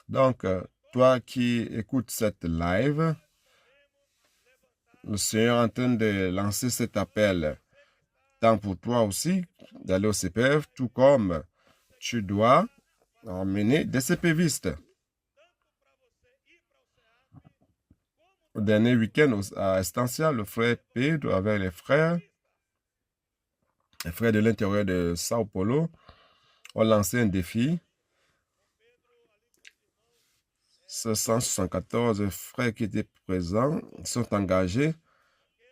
Donc, toi qui écoutes cette live, le Seigneur est en train de lancer cet appel. Tant pour toi aussi d'aller au CPF, tout comme tu dois emmener des CPVistes. Au dernier week-end à Estancia, le frère Pedro avec les frères de l'intérieur de Sao Paulo ont lancé un défi. 174 frères qui étaient présents sont engagés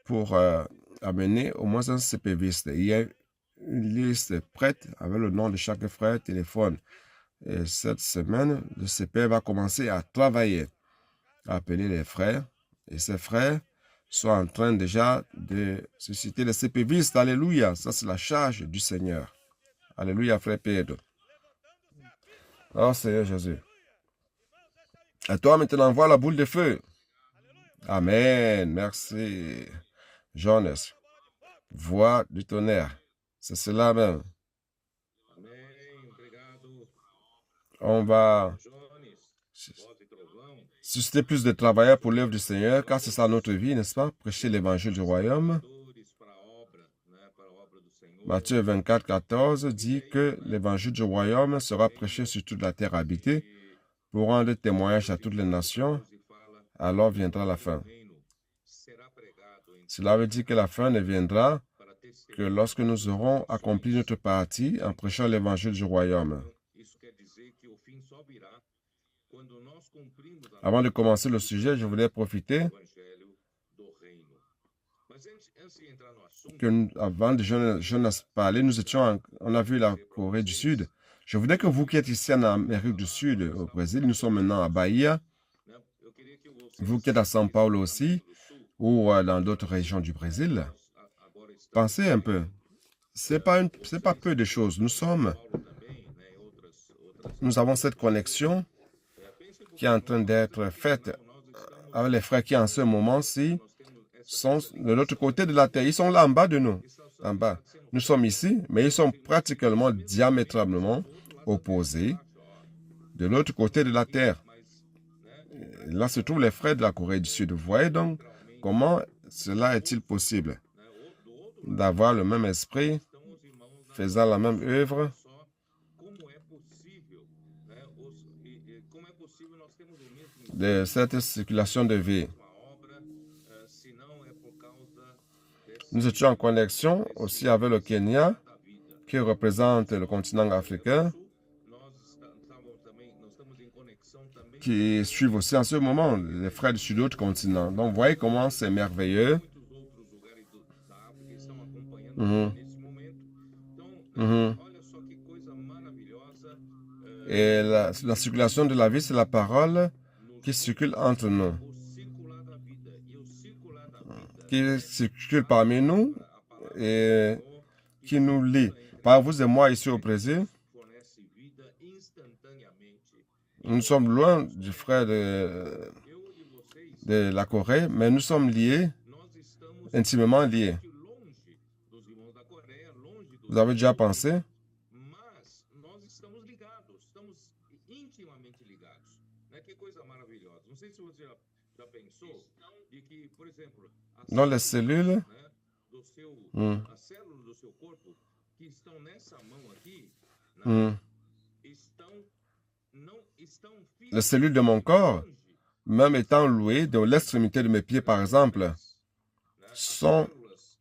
pour amener au moins un CPViste. Il y a une liste prête avec le nom de chaque frère, téléphone. Et cette semaine, le CPF va commencer à travailler, à appeler les frères. Et ces frères sont en train déjà de susciter les CPVistes. Alléluia. Ça, c'est la charge du Seigneur. Alléluia, frère Pedro. Oh, Seigneur Jésus. Et toi, maintenant, vois la boule de feu. Amen. Merci. Jonas. Voix du tonnerre. C'est cela même. On va susciter plus de travailleurs pour l'œuvre du Seigneur, car c'est ça notre vie, n'est-ce pas? Prêcher l'évangile du royaume. Matthieu 24, 14 dit que l'évangile du royaume sera prêché sur toute la terre habitée pour rendre témoignage à toutes les nations. Alors viendra la fin. Cela veut dire que la fin ne viendra que lorsque nous aurons accompli notre partie en prêchant l'évangile du royaume. Avant de commencer le sujet, je voulais profiter que avant de Jonas parler, on a vu la Corée du Sud. Je voudrais que vous qui êtes ici en Amérique du Sud, au Brésil, nous sommes maintenant à Bahia, vous qui êtes à São Paulo aussi, ou dans d'autres régions du Brésil, pensez un peu. C'est pas peu de choses. Nous avons cette connexion qui est en train d'être faite avec les frères qui en ce moment-ci sont de l'autre côté de la terre. Ils sont là en bas de nous. En bas. Nous sommes ici, mais ils sont pratiquement diamétralement opposés de l'autre côté de la terre. Là se trouvent les frères de la Corée du Sud. Vous voyez donc comment cela est-il possible d'avoir le même esprit, faisant la même œuvre? De cette circulation de vie. Nous étions en connexion aussi avec le Kenya, qui représente le continent africain, qui suivent aussi en ce moment les frères du sud-autre continent. Donc, vous voyez comment c'est merveilleux. Et la circulation de la vie, c'est la parole qui circule entre nous, qui circule parmi nous et qui nous lie. Par vous et moi ici au Brésil, nous sommes loin du frère de la Corée, mais nous sommes liés, intimement liés. Vous avez déjà pensé? Dans les cellules, les cellules de mon corps, même étant louées de l'extrémité de mes pieds, par exemple, sont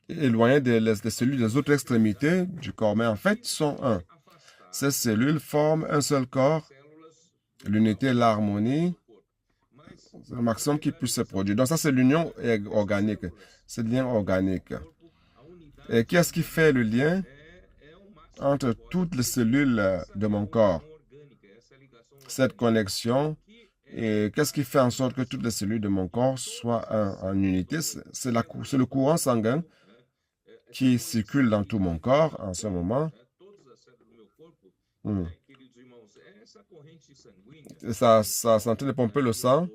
éloignées des cellules des autres extrémités du corps, mais en fait, ils sont un. Ces cellules forment un seul corps, l'unité, l'harmonie, c'est le maximum qui puisse se produire. Donc ça, c'est l'union organique. C'est le lien organique. Et qu'est-ce qui fait le lien entre toutes les cellules de mon corps? Cette connexion. Et qu'est-ce qui fait en sorte que toutes les cellules de mon corps soient en unité? C'est le courant sanguin qui circule dans tout mon corps en ce moment. Et ça est en train de pomper le sang.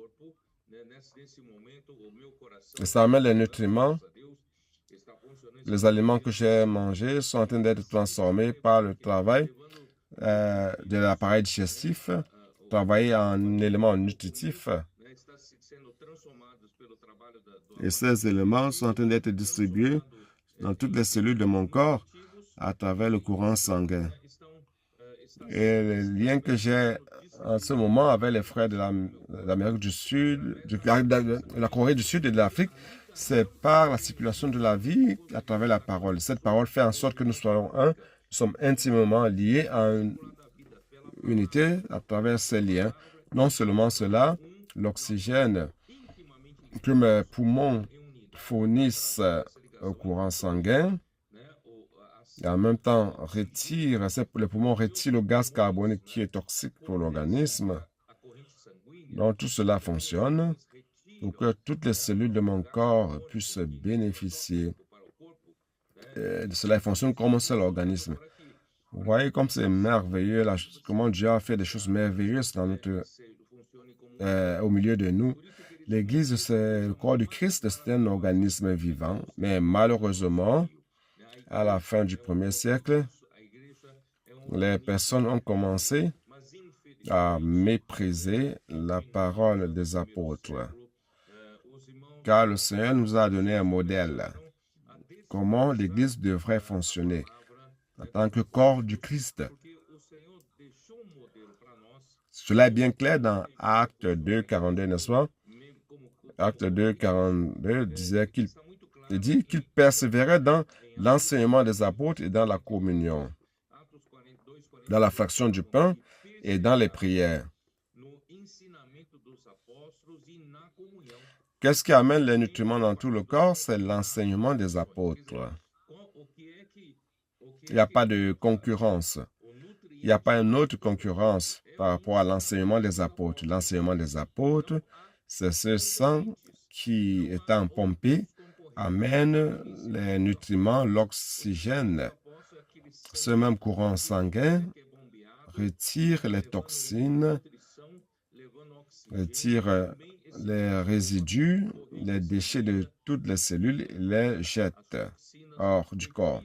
Et ça amène les nutriments. Les aliments que j'ai mangés sont en train d'être transformés par le travail de l'appareil digestif, travailler en éléments nutritifs. Et ces éléments sont en train d'être distribués dans toutes les cellules de mon corps à travers le courant sanguin. Et les liens que j'ai en ce moment avec les frères de l'Amérique du Sud, de la Corée du Sud et de l'Afrique, c'est par la circulation de la vie à travers la parole. Cette parole fait en sorte que nous soyons un, nous sommes intimement liés à une unité à travers ces liens. Non seulement cela, l'oxygène que mes poumons fournissent au courant sanguin, et en même temps les poumons retirent le gaz carbonique qui est toxique pour l'organisme. Donc tout cela fonctionne pour que toutes les cellules de mon corps puissent bénéficier de cela. Il fonctionne comme un seul organisme. Vous voyez comme c'est merveilleux, comment Dieu a fait des choses merveilleuses dans au milieu de nous. L'Église, c'est le corps du Christ, c'est un organisme vivant, mais malheureusement, à la fin du 1er siècle, les personnes ont commencé à mépriser la parole des apôtres, car le Seigneur nous a donné un modèle, comment l'Église devrait fonctionner en tant que corps du Christ. Cela est bien clair dans Acte 2, 42, n'est-ce pas? Acte 2, 42 dit qu'il persévérait dans l'enseignement des apôtres et dans la communion, dans la fraction du pain et dans les prières. Qu'est-ce qui amène les nutriments dans tout le corps? C'est l'enseignement des apôtres. Il n'y a pas de concurrence. Il n'y a pas une autre concurrence par rapport à l'enseignement des apôtres. L'enseignement des apôtres, c'est ce sang qui, étant pompé, amène les nutriments, l'oxygène. Ce même courant sanguin retire les toxines, retire les résidus, les déchets de toutes les cellules et les jette hors du corps.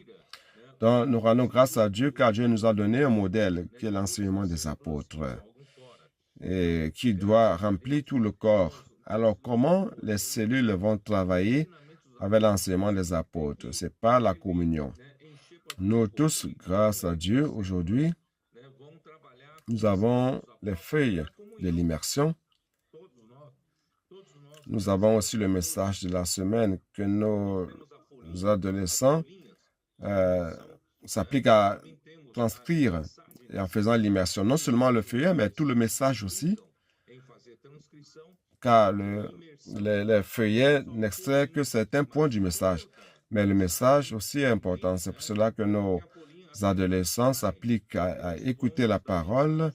Donc, nous rendons grâce à Dieu car Dieu nous a donné un modèle qui est l'enseignement des apôtres et qui doit remplir tout le corps Alors, comment les cellules vont travailler avec l'enseignement des apôtres? C'est par la communion. Nous tous, grâce à Dieu, aujourd'hui, nous avons les feuilles de l'immersion. Nous avons aussi le message de la semaine que nos adolescents s'appliquent à transcrire et en faisant l'immersion. Non seulement le feuillet, mais tout le message aussi, car les feuillets n'extraient que certains points du message. Mais le message aussi est important. C'est pour cela que nos adolescents s'appliquent à écouter la parole,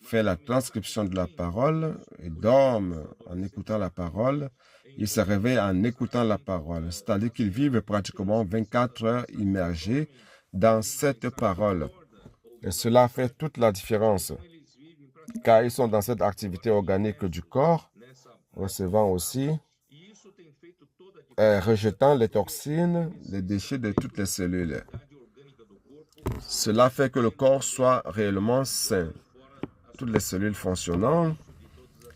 faire la transcription de la parole, et dorment en écoutant la parole. Ils se réveillent en écoutant la parole. C'est-à-dire qu'ils vivent pratiquement 24 heures immergés dans cette parole. Et cela fait toute la différence, car ils sont dans cette activité organique du corps, recevant aussi, rejetant les toxines, les déchets de toutes les cellules. Cela fait que le corps soit réellement sain. Toutes les cellules fonctionnant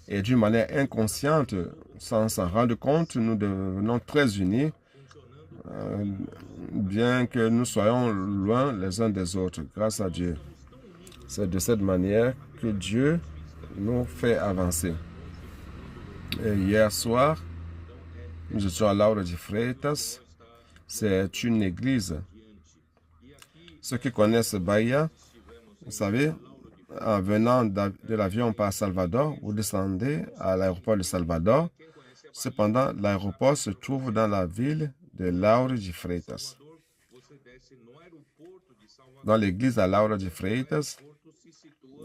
et d'une manière inconsciente, sans s'en rendre compte, nous devenons très unis, bien que nous soyons loin les uns des autres, grâce à Dieu. C'est de cette manière que Dieu nous fait avancer. Et hier soir, nous étions à Lauro de Freitas. C'est une église. Ceux qui connaissent Bahia, vous savez, en venant de l'avion par Salvador, vous descendez à l'aéroport de Salvador. Cependant, l'aéroport se trouve dans la ville de Lauro de Freitas. Dans l'église à Lauro de Freitas,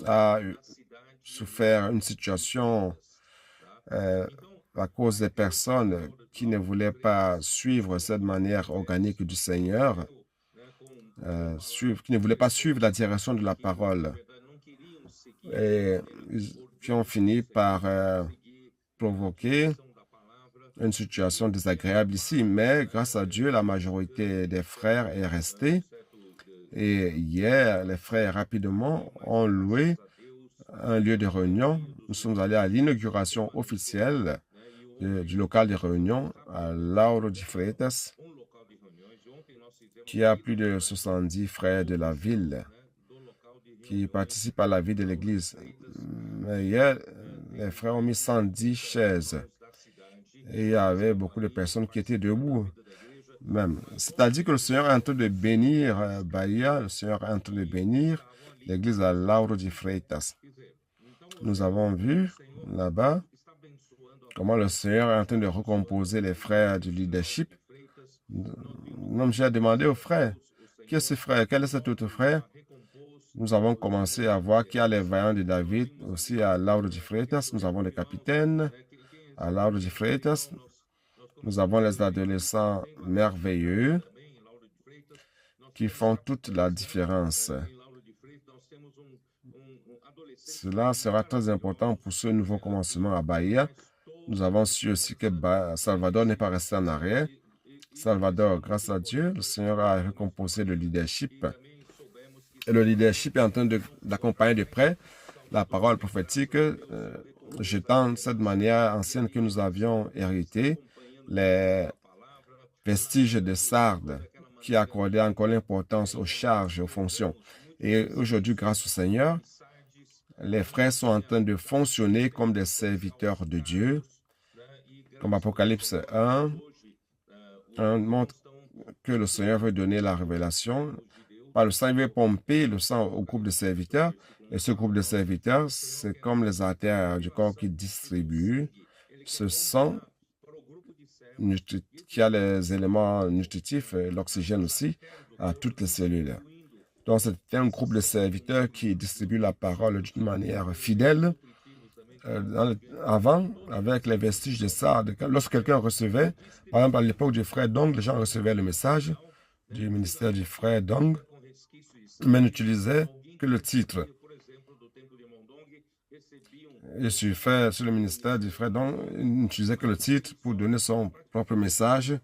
a souffert une situation à cause des personnes qui ne voulaient pas suivre cette manière organique du Seigneur, qui ne voulaient pas suivre la direction de la parole, et qui ont fini par provoquer une situation désagréable ici. Mais grâce à Dieu, la majorité des frères est restée. Et hier, les frères rapidement ont loué un lieu de réunion. Nous sommes allés à l'inauguration officielle du local de réunion à Lauro de Freitas, qui a plus de 70 frères de la ville qui participent à la vie de l'église. Mais hier, les frères ont mis 110 chaises et il y avait beaucoup de personnes qui étaient debout même. C'est-à-dire que le Seigneur est en train de bénir Bahia, le Seigneur est en train de bénir l'église à Lauro de Freitas. Nous avons vu là-bas comment le Seigneur est en train de recomposer les frères du leadership. J'ai demandé aux frères, qui est ce frère, quel est cet autre frère? Nous avons commencé à voir qu'il y a les vaillants de David aussi à Lauro de Freitas. Nous avons les capitaines à Lauro de Freitas. Nous avons les adolescents merveilleux qui font toute la différence. Cela sera très important pour ce nouveau commencement à Bahia. Nous avons su aussi que Salvador n'est pas resté en arrière. Salvador, grâce à Dieu, le Seigneur a récompensé le leadership. Et le leadership est en train d'accompagner de près la parole prophétique, jetant de cette manière ancienne que nous avions héritée, les vestiges de Sardes, qui accordaient encore l'importance aux charges et aux fonctions. Et aujourd'hui, grâce au Seigneur, les frères sont en train de fonctionner comme des serviteurs de Dieu. Comme Apocalypse 1 montre que le Seigneur veut donner la révélation. Par le sang, il veut pomper le sang au groupe de serviteurs. Et ce groupe de serviteurs, c'est comme les artères du corps qui distribuent ce sang qui a les éléments nutritifs, l'oxygène aussi, à toutes les cellules. Donc, c'est un groupe de serviteurs qui distribue la parole d'une manière fidèle. Avant, avec les vestiges de Sardes, lorsque quelqu'un recevait, par exemple à l'époque du frère Dong, les gens recevaient le message du ministère du frère Dong, mais n'utilisaient que le titre. Et sur le ministère du frère Dong, il n'utilisait que le titre pour donner son propre message.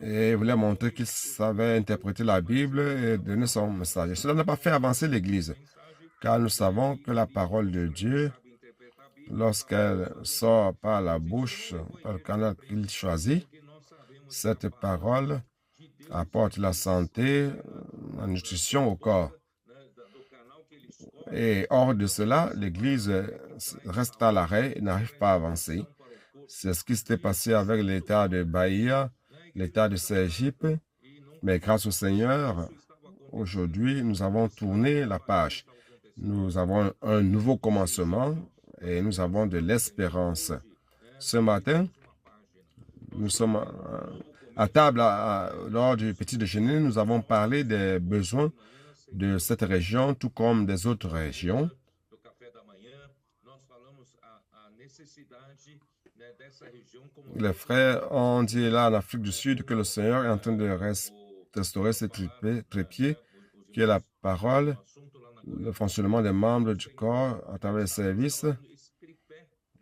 Et il voulait montrer qu'il savait interpréter la Bible et donner son message. Cela n'a pas fait avancer l'Église, car nous savons que la parole de Dieu lorsqu'elle sort par la bouche, par le canal qu'il choisit, cette parole apporte la santé, la nutrition au corps. Et hors de cela, l'Église reste à l'arrêt et n'arrive pas à avancer. C'est ce qui s'était passé avec l'État de Bahia, l'État de Sergipe. Mais grâce au Seigneur, aujourd'hui, nous avons tourné la page. Nous avons un nouveau commencement et nous avons de l'espérance. Ce matin, nous sommes à table lors du petit déjeuner. Nous avons parlé des besoins de cette région, tout comme des autres régions. Les frères ont dit là en Afrique du Sud que le Seigneur est en train de restaurer ces trépieds, qui est la parole, le fonctionnement des membres du corps à travers les services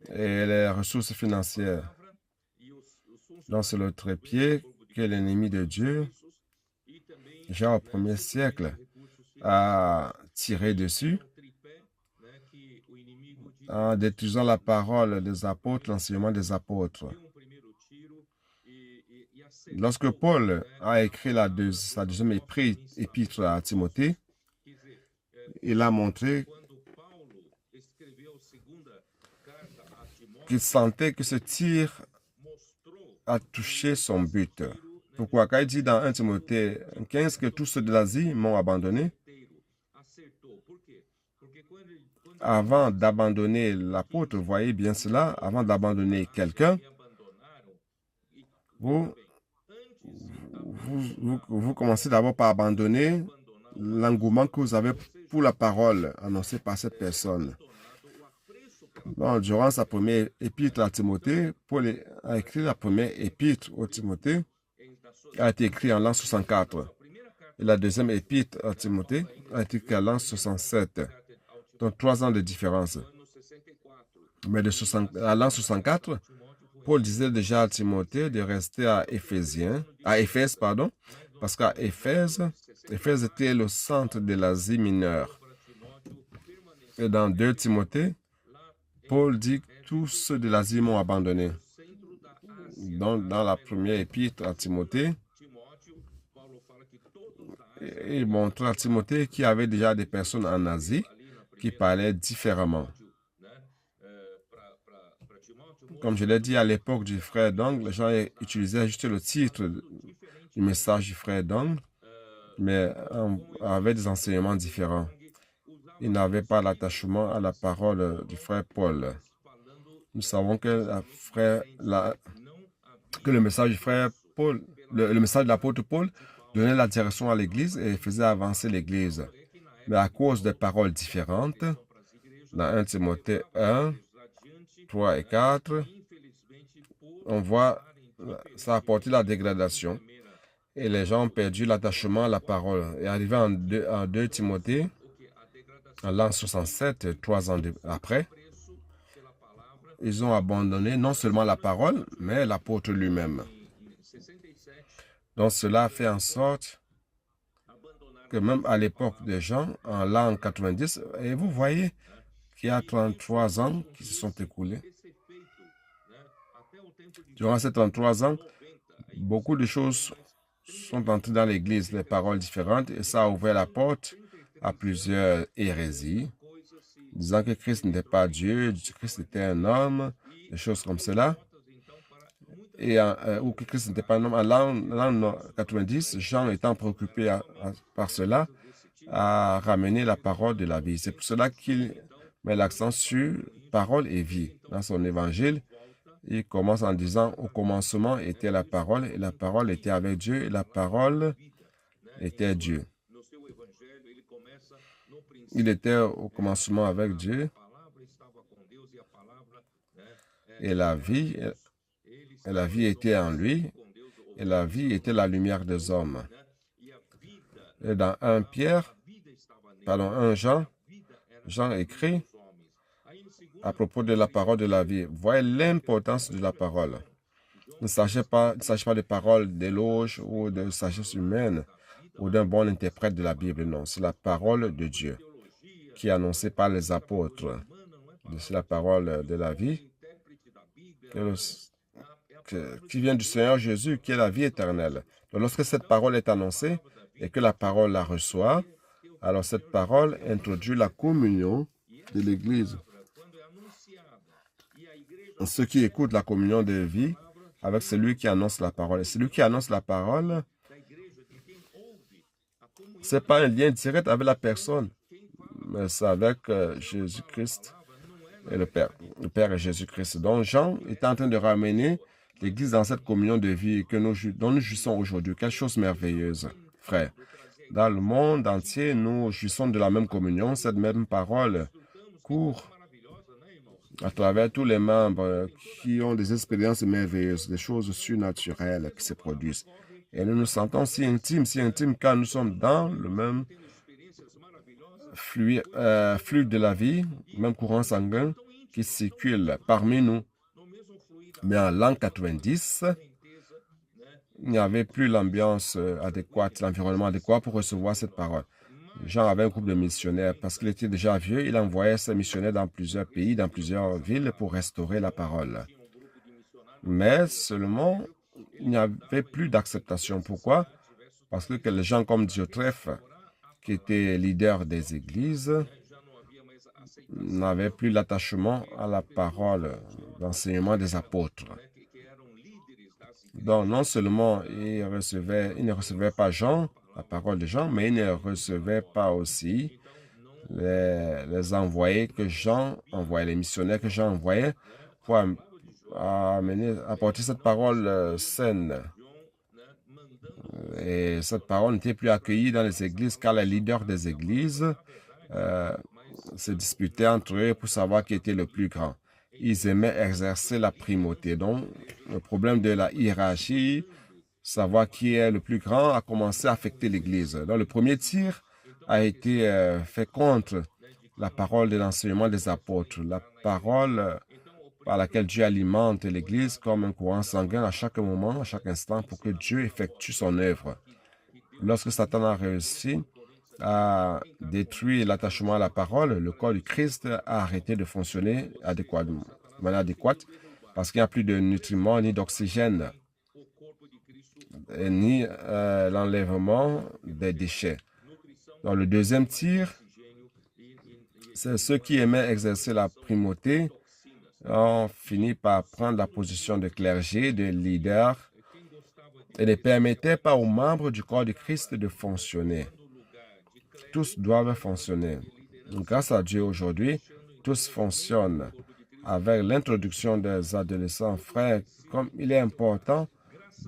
et les ressources financières. Donc c'est le trépied qui est l'ennemi de Dieu. Jean au 1er siècle a tiré dessus en détruisant la parole des apôtres, l'enseignement des apôtres. Lorsque Paul a écrit sa deuxième épître à Timothée, il a montré qu'il sentait que ce tir a touché son but. Pourquoi? Quand il dit dans 1 Timothée 15 que tous ceux de l'Asie m'ont abandonné, avant d'abandonner l'apôtre, voyez bien cela, avant d'abandonner quelqu'un, vous commencez d'abord par abandonner l'engouement que vous avez pour la parole annoncée par cette personne. Donc, durant sa première épître à Timothée, Paul a écrit la première épître au Timothée, a été écrite en l'an 64. Et la deuxième épître à Timothée a été écrite en l'an 67. Donc 3 ans de différence. Mais à l'an 64, Paul disait déjà à Timothée de rester à Éphèse, parce qu'à Éphèse était le centre de l'Asie mineure. Et dans 2 Timothée, Paul dit que tous ceux de l'Asie m'ont abandonné. Donc, dans la première épître à Timothée, il montre à Timothée qu'il y avait déjà des personnes en Asie qui parlaient différemment. Comme je l'ai dit à l'époque du frère Dong, les gens utilisaient juste le titre du message du frère Dong, mais avaient des enseignements différents. Ils n'avaient pas l'attachement à la parole du frère Paul. Nous savons que le message du frère Paul, le message de l'apôtre Paul donnait la direction à l'Église et faisait avancer l'Église. Mais à cause des paroles différentes, dans 1 Timothée 1, 3 et 4, on voit ça a apporté la dégradation. Et les gens ont perdu l'attachement à la parole. Et arrivé en 2 Timothée, en l'an 67, 3 ans après, ils ont abandonné non seulement la parole, mais l'apôtre lui-même. Donc cela fait en sorte que même à l'époque des gens, en l'an 90, et vous voyez qu'il y a 33 ans qui se sont écoulés. Durant ces 33 ans, beaucoup de choses sont entrées dans l'Église, les paroles différentes, et ça a ouvert la porte à plusieurs hérésies, disant que Christ n'était pas Dieu, Christ était un homme, des choses comme cela. Ou que Christ n'était pas un homme. En l'an 90, Jean étant préoccupé par cela, a ramené la parole de la vie. C'est pour cela qu'il met l'accent sur parole et vie. Dans son évangile, il commence en disant « Au commencement était la parole, et la parole était avec Dieu, et la parole était Dieu. » Il était au commencement avec Dieu, et la vie était en lui, et la vie était la lumière des hommes. Et dans 1 Jean, Jean écrit à propos de la parole de la vie. Voyez l'importance de la parole. Il ne s'agit pas de paroles d'éloge ou de sagesse humaine ou d'un bon interprète de la Bible. Non, c'est la parole de Dieu qui est annoncée par les apôtres. C'est la parole de la vie qui vient du Seigneur Jésus, qui est la vie éternelle. Donc, lorsque cette parole est annoncée et que la parole la reçoit, alors cette parole introduit la communion de l'Église. Ceux qui écoutent la communion de vie avec celui qui annonce la parole. Et celui qui annonce la parole, ce n'est pas un lien direct avec la personne, mais c'est avec Jésus-Christ et le Père. Le Père et Jésus-Christ. Donc Jean est en train de ramener l'Église dans cette communion de vie dont nous jouissons aujourd'hui. Quelle chose merveilleuse, frère. Dans le monde entier, nous jouissons de la même communion. Cette même parole court à travers tous les membres qui ont des expériences merveilleuses, des choses surnaturelles qui se produisent. Et nous nous sentons si intimes, car nous sommes dans le même flux de la vie, même courant sanguin qui circule parmi nous. Mais en l'an 90, il n'y avait plus l'ambiance adéquate, l'environnement adéquat pour recevoir cette parole. Jean avait un groupe de missionnaires. Parce qu'il était déjà vieux, il envoyait ses missionnaires dans plusieurs pays, dans plusieurs villes pour restaurer la parole. Mais seulement, il n'y avait plus d'acceptation. Pourquoi? Parce que les gens comme Diotrephe, qui était leader des églises, n'avaient plus l'attachement à la parole, l'enseignement des apôtres. Donc, non seulement il ne recevait pas Jean, la parole de Jean, mais il ne recevait pas aussi les envoyés que Jean envoyait, les missionnaires que Jean envoyait pour apporter cette parole saine. Et cette parole n'était plus accueillie dans les églises car les leaders des églises se disputaient entre eux pour savoir qui était le plus grand. Ils aimaient exercer la primauté. Donc, le problème de la hiérarchie, savoir qui est le plus grand, a commencé à affecter l'Église. Donc, le premier tir a été fait contre la parole de l'enseignement des apôtres, la parole par laquelle Dieu alimente l'Église comme un courant sanguin à chaque moment, à chaque instant, pour que Dieu effectue son œuvre. Lorsque Satan a réussi à détruire l'attachement à la parole, le corps du Christ a arrêté de fonctionner de manière adéquate parce qu'il n'y a plus de nutriments ni d'oxygène, ni l'enlèvement des déchets. Dans le deuxième tir, c'est ceux qui aimaient exercer la primauté ont fini par prendre la position de clergé, de leader, et ne permettaient pas aux membres du corps du Christ de fonctionner. Tous doivent fonctionner. Grâce à Dieu aujourd'hui, tous fonctionnent. Avec l'introduction des adolescents, frères, comme il est important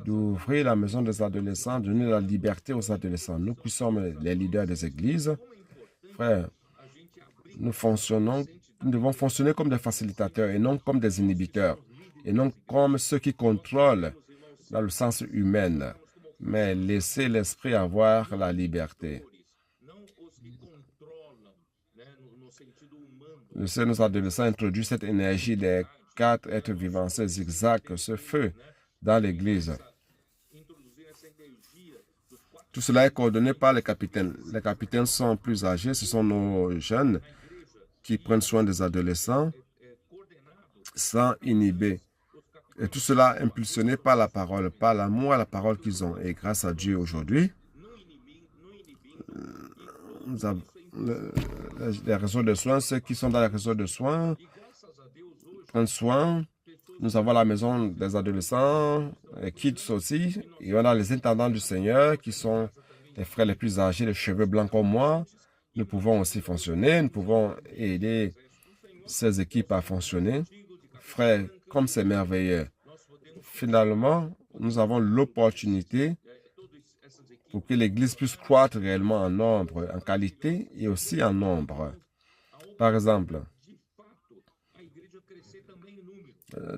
d'ouvrir la maison des adolescents, de donner la liberté aux adolescents. Nous qui sommes les leaders des églises, frères, nous devons fonctionner comme des facilitateurs et non comme des inhibiteurs, et non comme ceux qui contrôlent dans le sens humain, mais laisser l'esprit avoir la liberté. Nos adolescents introduisent cette énergie des 4 êtres vivants, ce zigzag, ce feu dans l'Église. Tout cela est coordonné par les capitaines. Les capitaines sont plus âgés, ce sont nos jeunes qui prennent soin des adolescents sans inhiber. Et tout cela impulsionné par la parole, par l'amour à la parole qu'ils ont. Et grâce à Dieu aujourd'hui, nous avons les réseaux de soins, ceux qui sont dans les réseaux de soins prennent soin. Nous avons la maison des adolescents, les kids aussi. Il y en a les intendants du Seigneur qui sont les frères les plus âgés, les cheveux blancs comme moi. Nous pouvons aussi fonctionner, nous pouvons aider ces équipes à fonctionner. Frères, comme c'est merveilleux. Finalement, nous avons l'opportunité pour que l'Église puisse croître réellement en nombre, en qualité et aussi en nombre. Par exemple,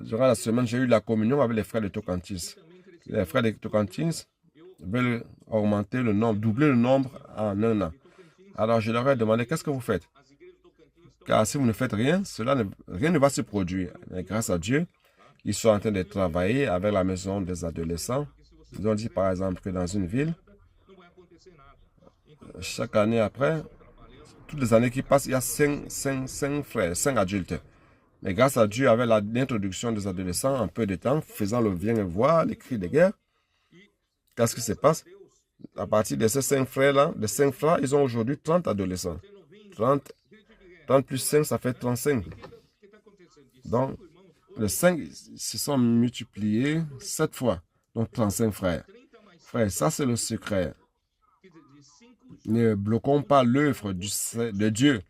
durant la semaine, j'ai eu la communion avec les frères de Tocantins. Les frères de Tocantins veulent augmenter le nombre, doubler le nombre en un an. Alors, je leur ai demandé, qu'est-ce que vous faites? Car si vous ne faites rien, rien ne va se produire. Mais grâce à Dieu, ils sont en train de travailler avec la maison des adolescents. Ils ont dit, par exemple, que dans une ville, chaque année après, toutes les années qui passent, il y a cinq frères, 5 adultes. Mais grâce à Dieu, avec l'introduction des adolescents, en peu de temps, faisant le viens et voir, les cris de guerre, qu'est-ce qui se passe? À partir de ces 5 frères-là, les 5 frères, ils ont aujourd'hui 30 adolescents. 30 plus 5, ça fait 35. Donc, les 5 se sont multipliés 7 fois. Donc, 35 frères. Frères, ça c'est le secret. Ne bloquons pas l'œuvre de Dieu.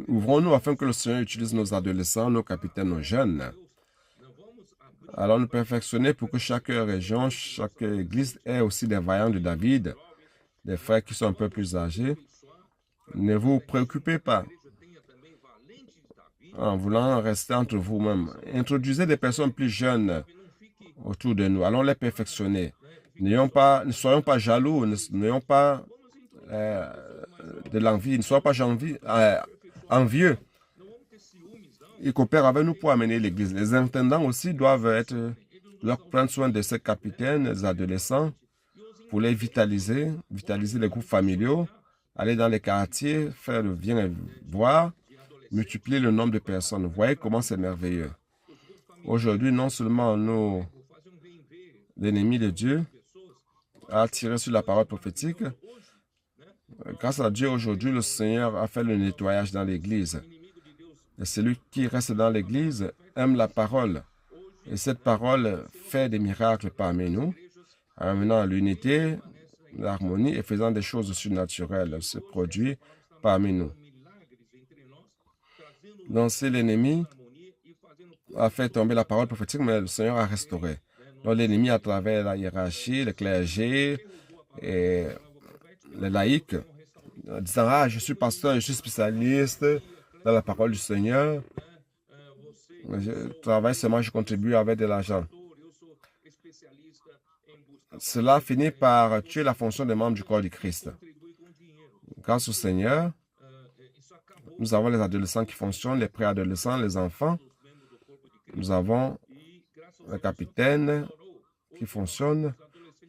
Ouvrons-nous afin que le Seigneur utilise nos adolescents, nos capitaines, nos jeunes. Alors nous perfectionner pour que chaque région, chaque église ait aussi des vaillants de David, des frères qui sont un peu plus âgés. Ne vous préoccupez pas en voulant rester entre vous-même. Introduisez des personnes plus jeunes autour de nous. Allons les perfectionner. Ne soyons pas jaloux, n'ayons pas de l'envie, ne soyons pas envieux. Ils coopèrent avec nous pour amener l'église. Les intendants aussi doivent prendre soin de ces capitaines, des adolescents, pour les vitaliser les groupes familiaux, aller dans les quartiers, faire le viens et voir, multiplier le nombre de personnes. Vous voyez comment c'est merveilleux. Aujourd'hui, non seulement l'ennemi de Dieu a tiré sur la parole prophétique, grâce à Dieu, aujourd'hui, le Seigneur a fait le nettoyage dans l'église. Et celui qui reste dans l'église aime la parole. Et cette parole fait des miracles parmi nous, amenant l'unité, l'harmonie et faisant des choses surnaturelles se produit parmi nous. Donc, c'est l'ennemi a fait tomber la parole prophétique, mais le Seigneur a restauré. Donc, l'ennemi, à travers la hiérarchie, le clergé et les laïcs, disant « Ah, je suis pasteur, je suis spécialiste dans la parole du Seigneur. Je travaille seulement, je contribue avec de l'argent. » Cela finit par tuer la fonction des membres du corps du Christ. Grâce au Seigneur, nous avons les adolescents qui fonctionnent, les préadolescents, les enfants. Nous avons les capitaines qui fonctionnent,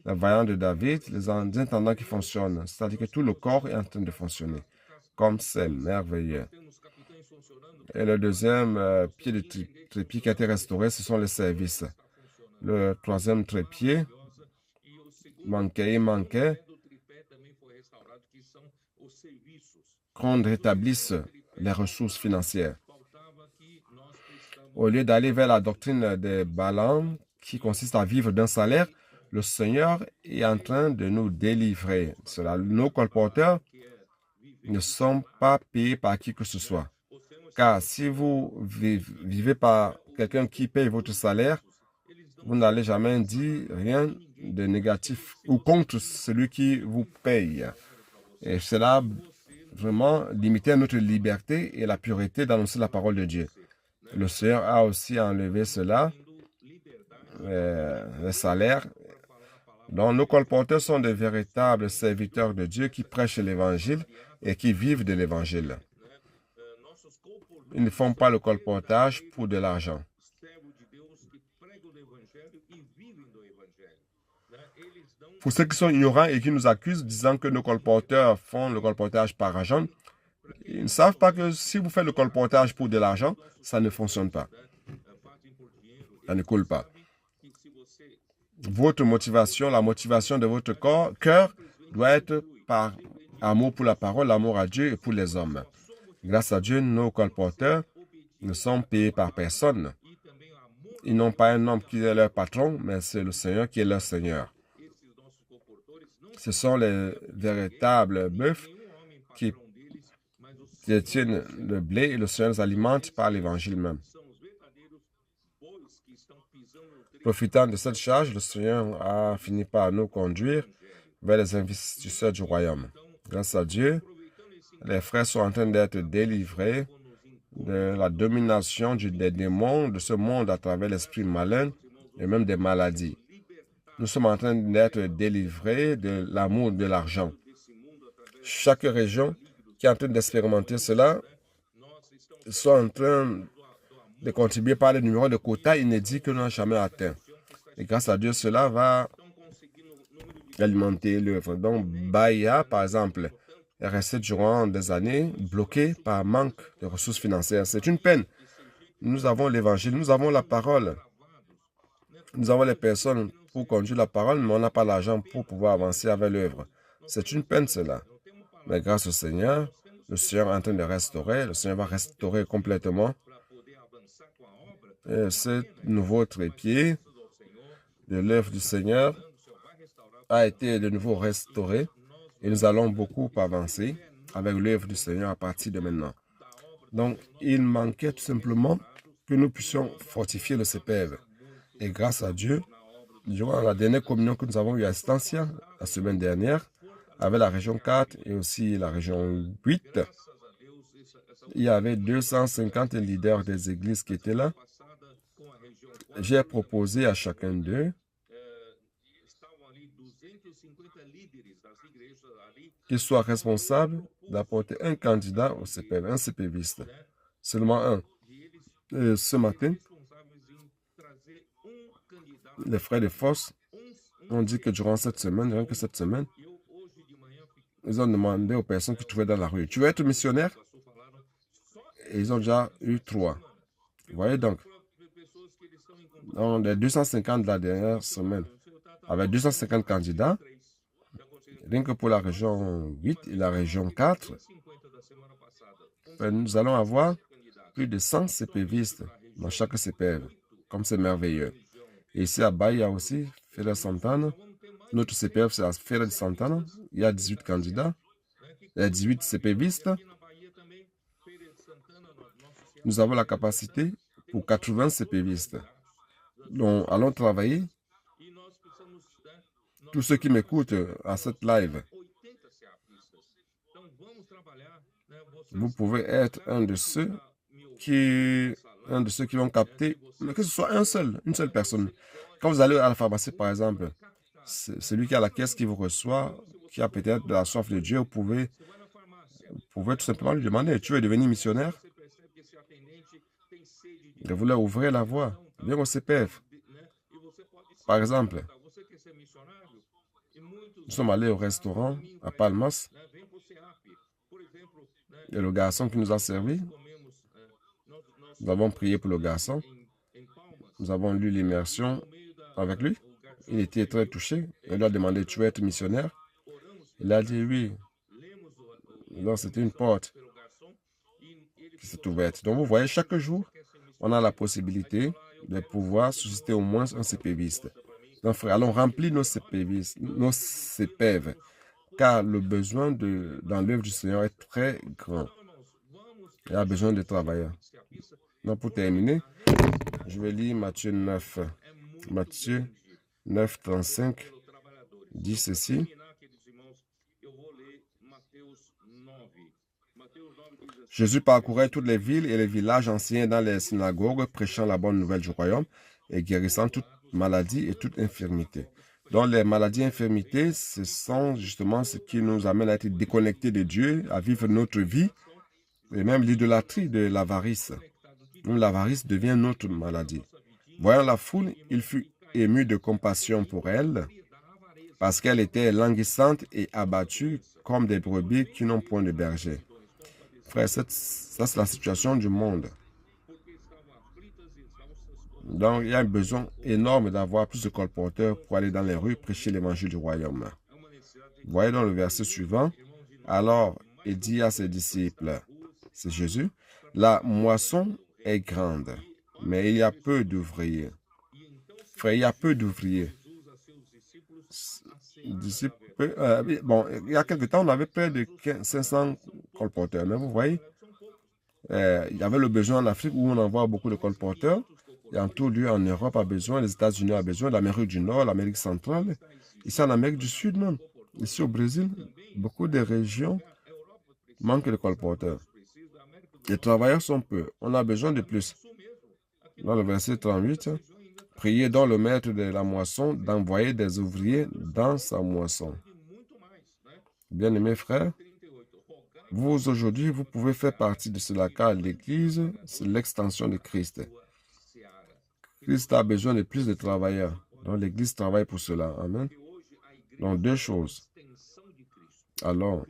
les vaillants de David, les intendants qui fonctionnent. C'est-à-dire que tout le corps est en train de fonctionner. Comme c'est merveilleux. Et le deuxième pied de trépied qui a été restauré, ce sont les services. Le troisième trépied manquait qu'on rétablisse les ressources financières. Au lieu d'aller vers la doctrine de Balaam, qui consiste à vivre d'un salaire, le Seigneur est en train de nous délivrer. Nos colporteurs ne sont pas payés par qui que ce soit. Car si vous vivez par quelqu'un qui paye votre salaire, vous n'allez jamais dire rien de négatif ou contre celui qui vous paye. Et cela vraiment limiter notre liberté et la pureté d'annoncer la parole de Dieu. Le Seigneur a aussi enlevé cela, le salaire. Donc, nos colporteurs sont de véritables serviteurs de Dieu qui prêchent l'Évangile et qui vivent de l'Évangile. Ils ne font pas le colportage pour de l'argent. Pour ceux qui sont ignorants et qui nous accusent disant que nos colporteurs font le colportage par argent, ils ne savent pas que si vous faites le colportage pour de l'argent, ça ne fonctionne pas. Ça ne coule pas. Votre motivation, la motivation de votre cœur doit être par amour pour la parole, amour à Dieu et pour les hommes. Grâce à Dieu, nos colporteurs ne sont payés par personne. Ils n'ont pas un homme qui est leur patron, mais c'est le Seigneur qui est leur Seigneur. Ce sont les véritables bœufs qui détiennent le blé et le Seigneur les alimente par l'Évangile même. Profitant de cette charge, le Seigneur a fini par nous conduire vers les investisseurs du royaume. Grâce à Dieu, les frères sont en train d'être délivrés de la domination des démons de ce monde à travers l'esprit malin et même des maladies. Nous sommes en train d'être délivrés de l'amour de l'argent. Chaque région qui est en train d'expérimenter cela sont en train de contribuer par le numéro de quotas inédits que nous n'avons jamais atteint. Et grâce à Dieu, cela va alimenter l'œuvre. Donc, Bahia, par exemple, est resté durant des années bloqué par manque de ressources financières. C'est une peine. Nous avons l'évangile, nous avons la parole. Nous avons les personnes pour conduire la parole, mais on n'a pas l'argent pour pouvoir avancer avec l'œuvre. C'est une peine, cela. Mais grâce au Seigneur, le Seigneur est en train de restaurer. Le Seigneur va restaurer complètement. Et ce nouveau trépied de l'œuvre du Seigneur a été de nouveau restauré. Et nous allons beaucoup avancer avec l'œuvre du Seigneur à partir de maintenant. Donc, il manquait tout simplement que nous puissions fortifier le CPF. Et grâce à Dieu, durant la dernière communion que nous avons eue à Estancia, la semaine dernière, avec la région 4 et aussi la région 8, il y avait 250 leaders des églises qui étaient là. J'ai proposé à chacun d'eux qu'il soit responsable d'apporter un candidat au CPF, un CPViste. Seulement un. Et ce matin, les frères de force ont dit que durant cette semaine, ils ont demandé aux personnes qui trouvaient dans la rue, tu veux être missionnaire? Et ils ont déjà eu 3. Vous voyez donc, dans les 250 de la dernière semaine, avec 250 candidats, rien que pour la région 8 et la région 4, nous allons avoir plus de 100 CPVistes dans chaque CPF, comme c'est merveilleux. Et ici à Bahia aussi, Feira de Santana, notre CPF c'est la Feira de Santana, il y a 18 candidats, il y a 18 CPVistes. Nous avons la capacité pour 80 CPVistes. Donc, allons travailler. Tous ceux qui m'écoutent à cette live, vous pouvez être un de ceux qui vont capter, mais que ce soit une seule personne. Quand vous allez à la pharmacie, par exemple, celui qui a la caisse qui vous reçoit, qui a peut-être de la soif de Dieu, vous pouvez tout simplement lui demander, tu veux devenir missionnaire? Et vous leur ouvrez la voie. Viens au CPF. Par exemple, nous sommes allés au restaurant à Palmas. Et le garçon qui nous a servi, nous avons prié pour le garçon. Nous avons lu l'immersion avec lui. Il était très touché. Il lui a demandé, tu veux être missionnaire? Il a dit oui. Donc c'était une porte qui s'est ouverte. Donc vous voyez, chaque jour, on a la possibilité de pouvoir susciter au moins un CPViste. Donc frère, allons remplir nos CPV, car le besoin dans l'œuvre du Seigneur est très grand. Il y a besoin de travailleurs. Donc pour terminer, je vais lire Matthieu 9. Matthieu 9, 35 dit ceci. Jésus parcourait toutes les villes et les villages anciens dans les synagogues, prêchant la bonne nouvelle du royaume et guérissant toute maladie et toute infirmité. Donc les maladies et infirmités, ce sont justement ce qui nous amène à être déconnectés de Dieu, à vivre notre vie, et même l'idolâtrie de l'avarice. Donc l'avarice devient notre maladie. Voyant la foule, il fut ému de compassion pour elle, parce qu'elle était languissante et abattue comme des brebis qui n'ont point de berger. Frère, ça c'est la situation du monde. Donc, il y a un besoin énorme d'avoir plus de colporteurs pour aller dans les rues prêcher l'évangile du royaume. Vous voyez dans le verset suivant, alors il dit à ses disciples, c'est Jésus, la moisson est grande, mais il y a peu d'ouvriers. Frère, il y a peu d'ouvriers. Bon, il y a quelque temps, on avait près de 500 colporteurs, mais vous voyez, il y avait le besoin en Afrique où on envoie beaucoup de colporteurs. Et en tout lieu, en Europe a besoin, les États-Unis ont besoin, l'Amérique du Nord, l'Amérique centrale, ici en Amérique du Sud même, ici au Brésil, beaucoup de régions manquent de colporteurs. Les travailleurs sont peu, on a besoin de plus. Dans le verset 38, priez donc le maître de la moisson d'envoyer des ouvriers dans sa moisson. Bien-aimés frères, vous aujourd'hui, vous pouvez faire partie de cela car l'Église, c'est l'extension de Christ. Christ a besoin de plus de travailleurs. Donc l'Église travaille pour cela. Amen. Donc, deux choses. Alors,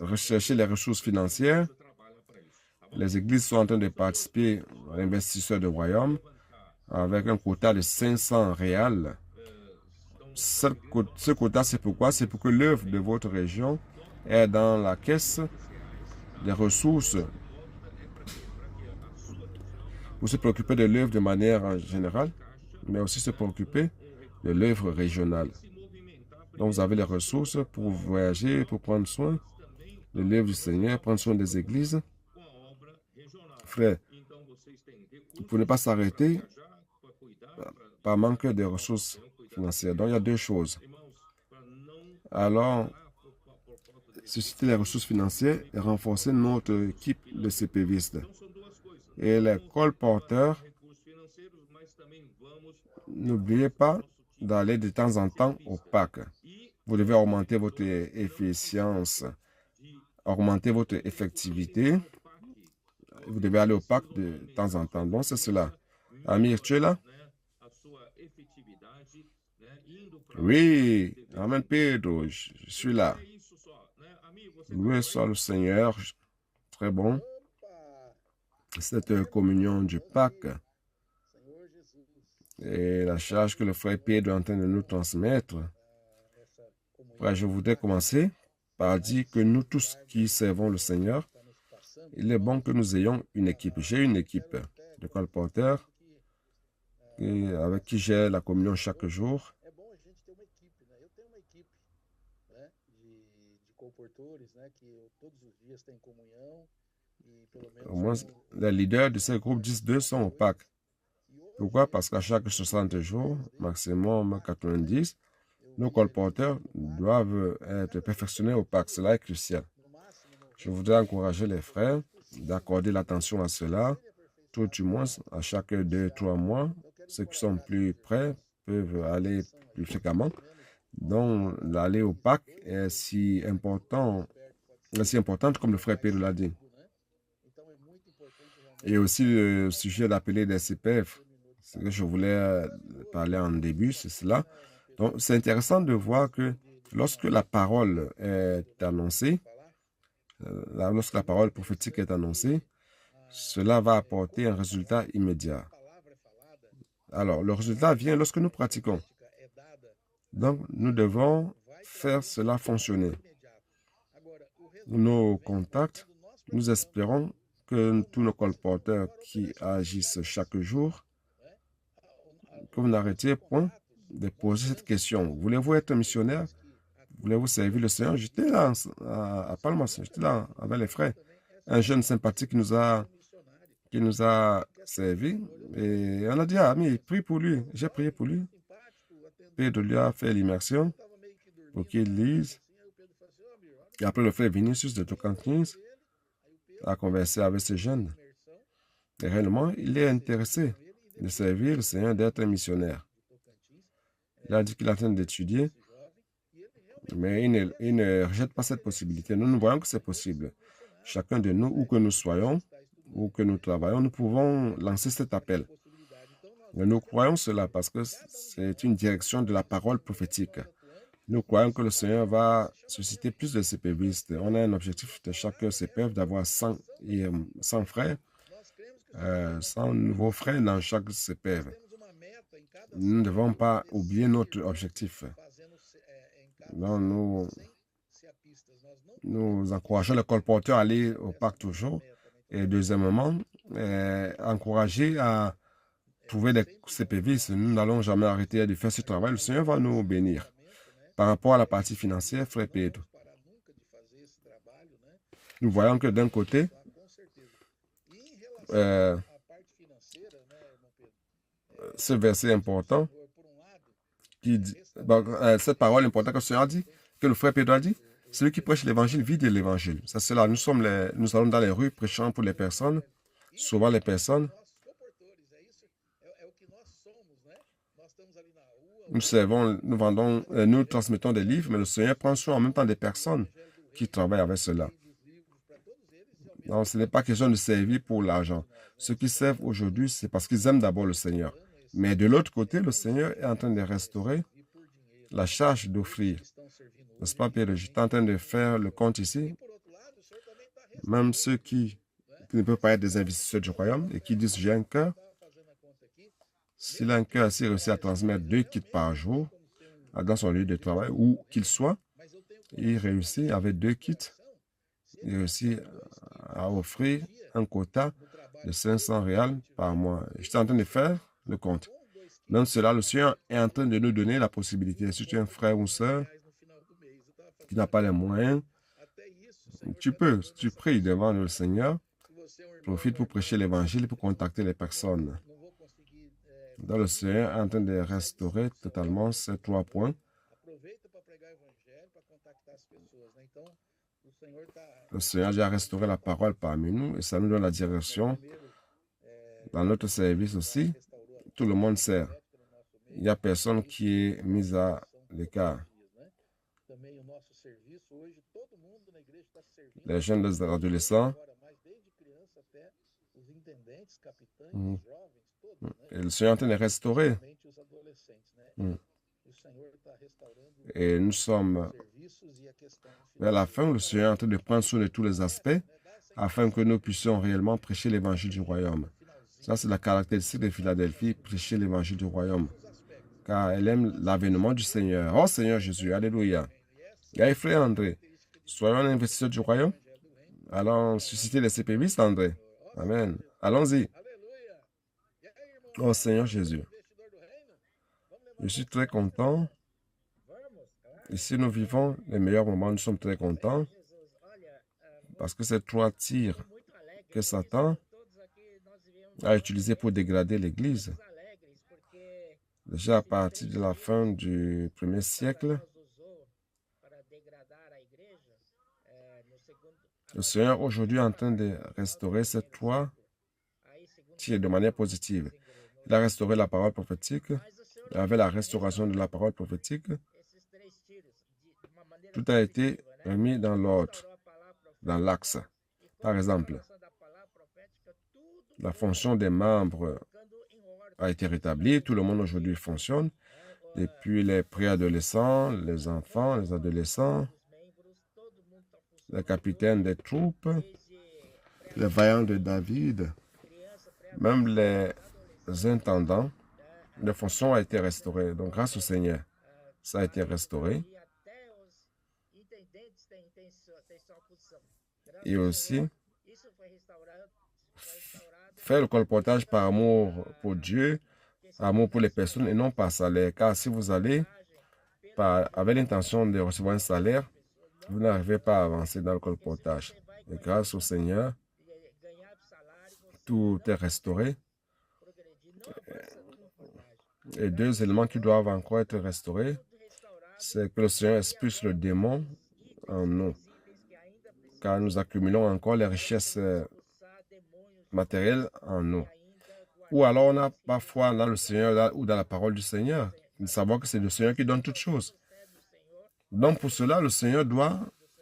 rechercher les ressources financières. Les églises sont en train de participer à l'investisseur du royaume avec un quota de 500 réals. Ce quota, c'est pourquoi? C'est pour que l'œuvre de votre région est dans la caisse des ressources pour se préoccuper de l'œuvre de manière générale, mais aussi se préoccuper de l'œuvre régionale. Donc, vous avez les ressources pour voyager, pour prendre soin de l'œuvre du Seigneur, prendre soin des églises. Frère, pour ne pas s'arrêter par manque de ressources financières. Donc, il y a deux choses. Alors, susciter les ressources financières et renforcer notre équipe de CPVistes. Et les colporteurs, n'oubliez pas d'aller de temps en temps au PAC. Vous devez augmenter votre efficience, augmenter votre effectivité. Vous devez aller au PAC de temps en temps. Donc, c'est cela. Amir, tu es là? Oui, Amen Pedro, je suis là. Loué soit le Seigneur. Très bon. Cette communion du Pâques et la charge que le frère Pedro est en train de nous transmettre. Frère, je voudrais commencer par dire que nous tous qui servons le Seigneur, il est bon que nous ayons une équipe. J'ai une équipe de colporteurs avec qui j'ai la communion chaque jour. Au moins, les leaders de ces groupes 10-2 sont au PAC. Pourquoi? Parce qu'à chaque 60 jours, maximum 90, nos colporteurs doivent être perfectionnés au PAC. Cela est crucial. Je voudrais encourager les frères d'accorder l'attention à cela, tout du moins à chaque 2-3 mois. Ceux qui sont plus près peuvent aller plus fréquemment. Donc, l'aller au PAC est si importante comme le frère Pedro l'a dit. Et aussi le sujet d'appeler des CPF, ce que je voulais parler en début, c'est cela. Donc, c'est intéressant de voir que lorsque la parole est annoncée, lorsque la parole prophétique est annoncée, cela va apporter un résultat immédiat. Alors, le résultat vient lorsque nous pratiquons. Donc, nous devons faire cela fonctionner. Nos contacts, nous espérons que tous nos colporteurs qui agissent chaque jour, que vous n'arrêtiez point de poser cette question. Voulez-vous être missionnaire? Voulez-vous servir le Seigneur? J'étais là à Palmas, j'étais là avec les frères. Un jeune sympathique qui nous a servi. Et on a dit, ah, mais prie pour lui. J'ai prié pour lui. Pedro lui a fait l'immersion pour qu'il lise. Et après, le frère Vinicius de Tocantins a conversé avec ce jeune. Et réellement, il est intéressé de servir le Seigneur, d'être un missionnaire. Il a dit qu'il est en train d'étudier, mais il ne rejette pas cette possibilité. Nous voyons que c'est possible. Chacun de nous, où que nous soyons, où que nous travaillons, nous pouvons lancer cet appel. Mais nous croyons cela parce que c'est une direction de la parole prophétique. Nous croyons que le Seigneur va susciter plus de CPVistes. On a un objectif de chaque CPF d'avoir 100 frères, 100 nouveaux frères dans chaque CPF. Nous ne devons pas oublier notre objectif. Donc, nous encourageons les colporteurs à aller au PAC toujours. Et deuxièmement, encourager à trouver des CPVistes. Nous n'allons jamais arrêter de faire ce travail. Le Seigneur va nous bénir. Par rapport à la partie financière, frère Pedro, nous voyons que d'un côté, ce verset important, qui dit, cette parole importante que le Seigneur a dit, que le frère Pedro a dit, celui qui prêche l'évangile vit de l'évangile. C'est cela. Nous allons dans les rues prêchant pour les personnes, souvent les personnes. Nous servons, nous vendons, nous transmettons des livres, mais le Seigneur prend soin en même temps des personnes qui travaillent avec cela. Donc, ce n'est pas question de servir pour l'argent. Ceux qui servent aujourd'hui, c'est parce qu'ils aiment d'abord le Seigneur. Mais de l'autre côté, le Seigneur est en train de restaurer la charge d'offrir. N'est-ce pas, Pierre? Je suis en train de faire le compte ici. Même ceux qui ne peuvent pas être des investisseurs du royaume et qui disent j'ai un cœur. S'il a un cœur assez réussi à transmettre 2 kits par jour dans son lieu de travail, où qu'il soit, il réussit avec 2 kits, il réussit à offrir un quota de 500 réals par mois. Je suis en train de faire le compte. Dans cela, le Seigneur est en train de nous donner la possibilité. Si tu es un frère ou une sœur qui n'a pas les moyens, tu peux, si tu pries devant le Seigneur, profite pour prêcher l'évangile et pour contacter les personnes. Dans le Seigneur est en train de restaurer totalement ces 3 points. Le Seigneur a déjà restauré la parole parmi nous et ça nous donne la direction. Dans notre service aussi, tout le monde sert. Il n'y a personne qui est mis à l'écart. Les jeunes, les adolescents, et le Seigneur est en train de restaurer. Et nous sommes vers la fin, le Seigneur est en train de prendre soin de tous les aspects afin que nous puissions réellement prêcher l'évangile du royaume. Ça, c'est la caractéristique de Philadelphie, prêcher l'évangile du royaume. Car elle aime l'avènement du Seigneur. Oh Seigneur Jésus, alléluia. Et frère André, soyons un investisseur du royaume. Allons susciter les CPVistes, André. Amen. Allons-y. Oh Seigneur Jésus. Je suis très content. Ici, nous vivons les meilleurs moments. Nous sommes très contents. Parce que ces 3 tirs que Satan a utilisés pour dégrader l'Église, déjà à partir de la fin du 1er siècle, le Seigneur aujourd'hui est en train de restaurer ces 3 tirs de manière positive. Il a restauré la parole prophétique. Avec la restauration de la parole prophétique, tout a été remis dans l'ordre, dans l'axe. Par exemple, la fonction des membres a été rétablie. Tout le monde aujourd'hui fonctionne. Depuis les préadolescents, les enfants, les adolescents, les capitaines des troupes, les vaillants de David, même les intendants, les fonctions ont été restaurées. Donc, grâce au Seigneur, ça a été restauré. Et aussi, faire le colportage par amour pour Dieu, amour pour les personnes et non par salaire. Car si vous allez avec l'intention de recevoir un salaire, vous n'arrivez pas à avancer dans le colportage. Et grâce au Seigneur, tout est restauré. Et 2 éléments qui doivent encore être restaurés, c'est que le Seigneur expulse le démon en nous. Car nous accumulons encore les richesses matérielles en nous. Ou alors on a parfois dans le Seigneur ou dans la parole du Seigneur, de savoir que c'est le Seigneur qui donne toutes choses. Donc pour cela, le Seigneur doit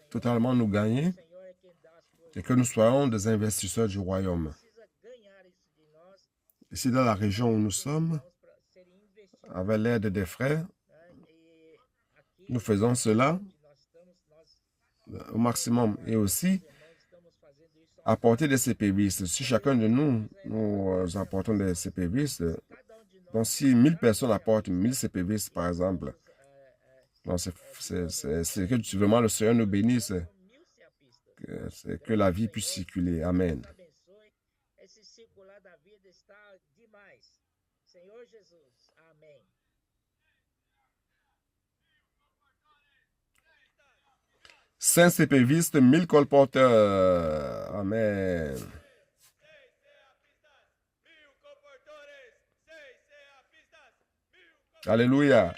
totalement nous gagner et que nous soyons des investisseurs du royaume. Ici dans la région où nous sommes, avec l'aide des frères, nous faisons cela au maximum. Et aussi, apporter des CPVistes. Si chacun de nous, nous apportons des CPVistes, donc si 1000 personnes apportent 1000 CPVistes, par exemple, donc c'est que vraiment le Seigneur nous bénisse, que la vie puisse circuler. Amen. Saint CPVistes, 1000 colporteurs. Amen. Alléluia.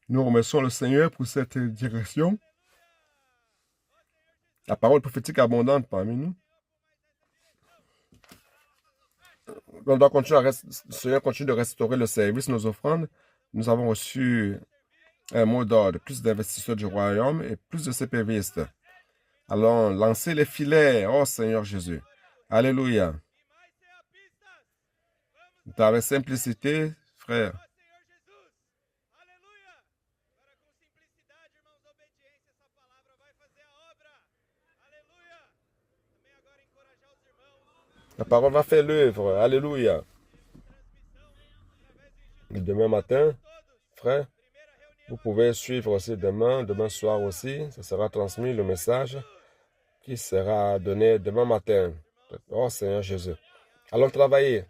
Nous remercions le Seigneur pour cette direction. La parole prophétique abondante parmi nous. On doit continuer le Seigneur continue de restaurer le service, nos offrandes. Nous avons reçu un mot d'ordre, plus d'investisseurs du royaume et plus de CPVistes. Allons lancer les filets, oh Seigneur Jésus. Alléluia. Avec simplicité, frère. La parole va faire l'œuvre. Alléluia. Et demain matin, frère, vous pouvez suivre aussi demain soir aussi. Ça sera transmis le message qui sera donné demain matin. Oh Seigneur Jésus. Allons travailler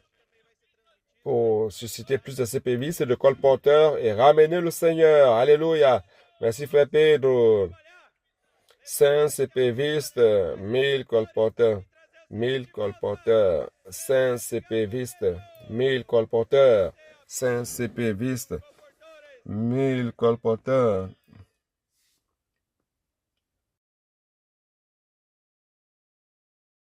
pour susciter plus de CPV, de colporteurs et ramener le Seigneur. Alléluia. Merci frère Pedro. 5 CPVistes, 1000 colporteurs. 1000 colporteurs. 5 CPVistes, 1000 colporteurs. 5 CPVistes, 1000 colporteurs.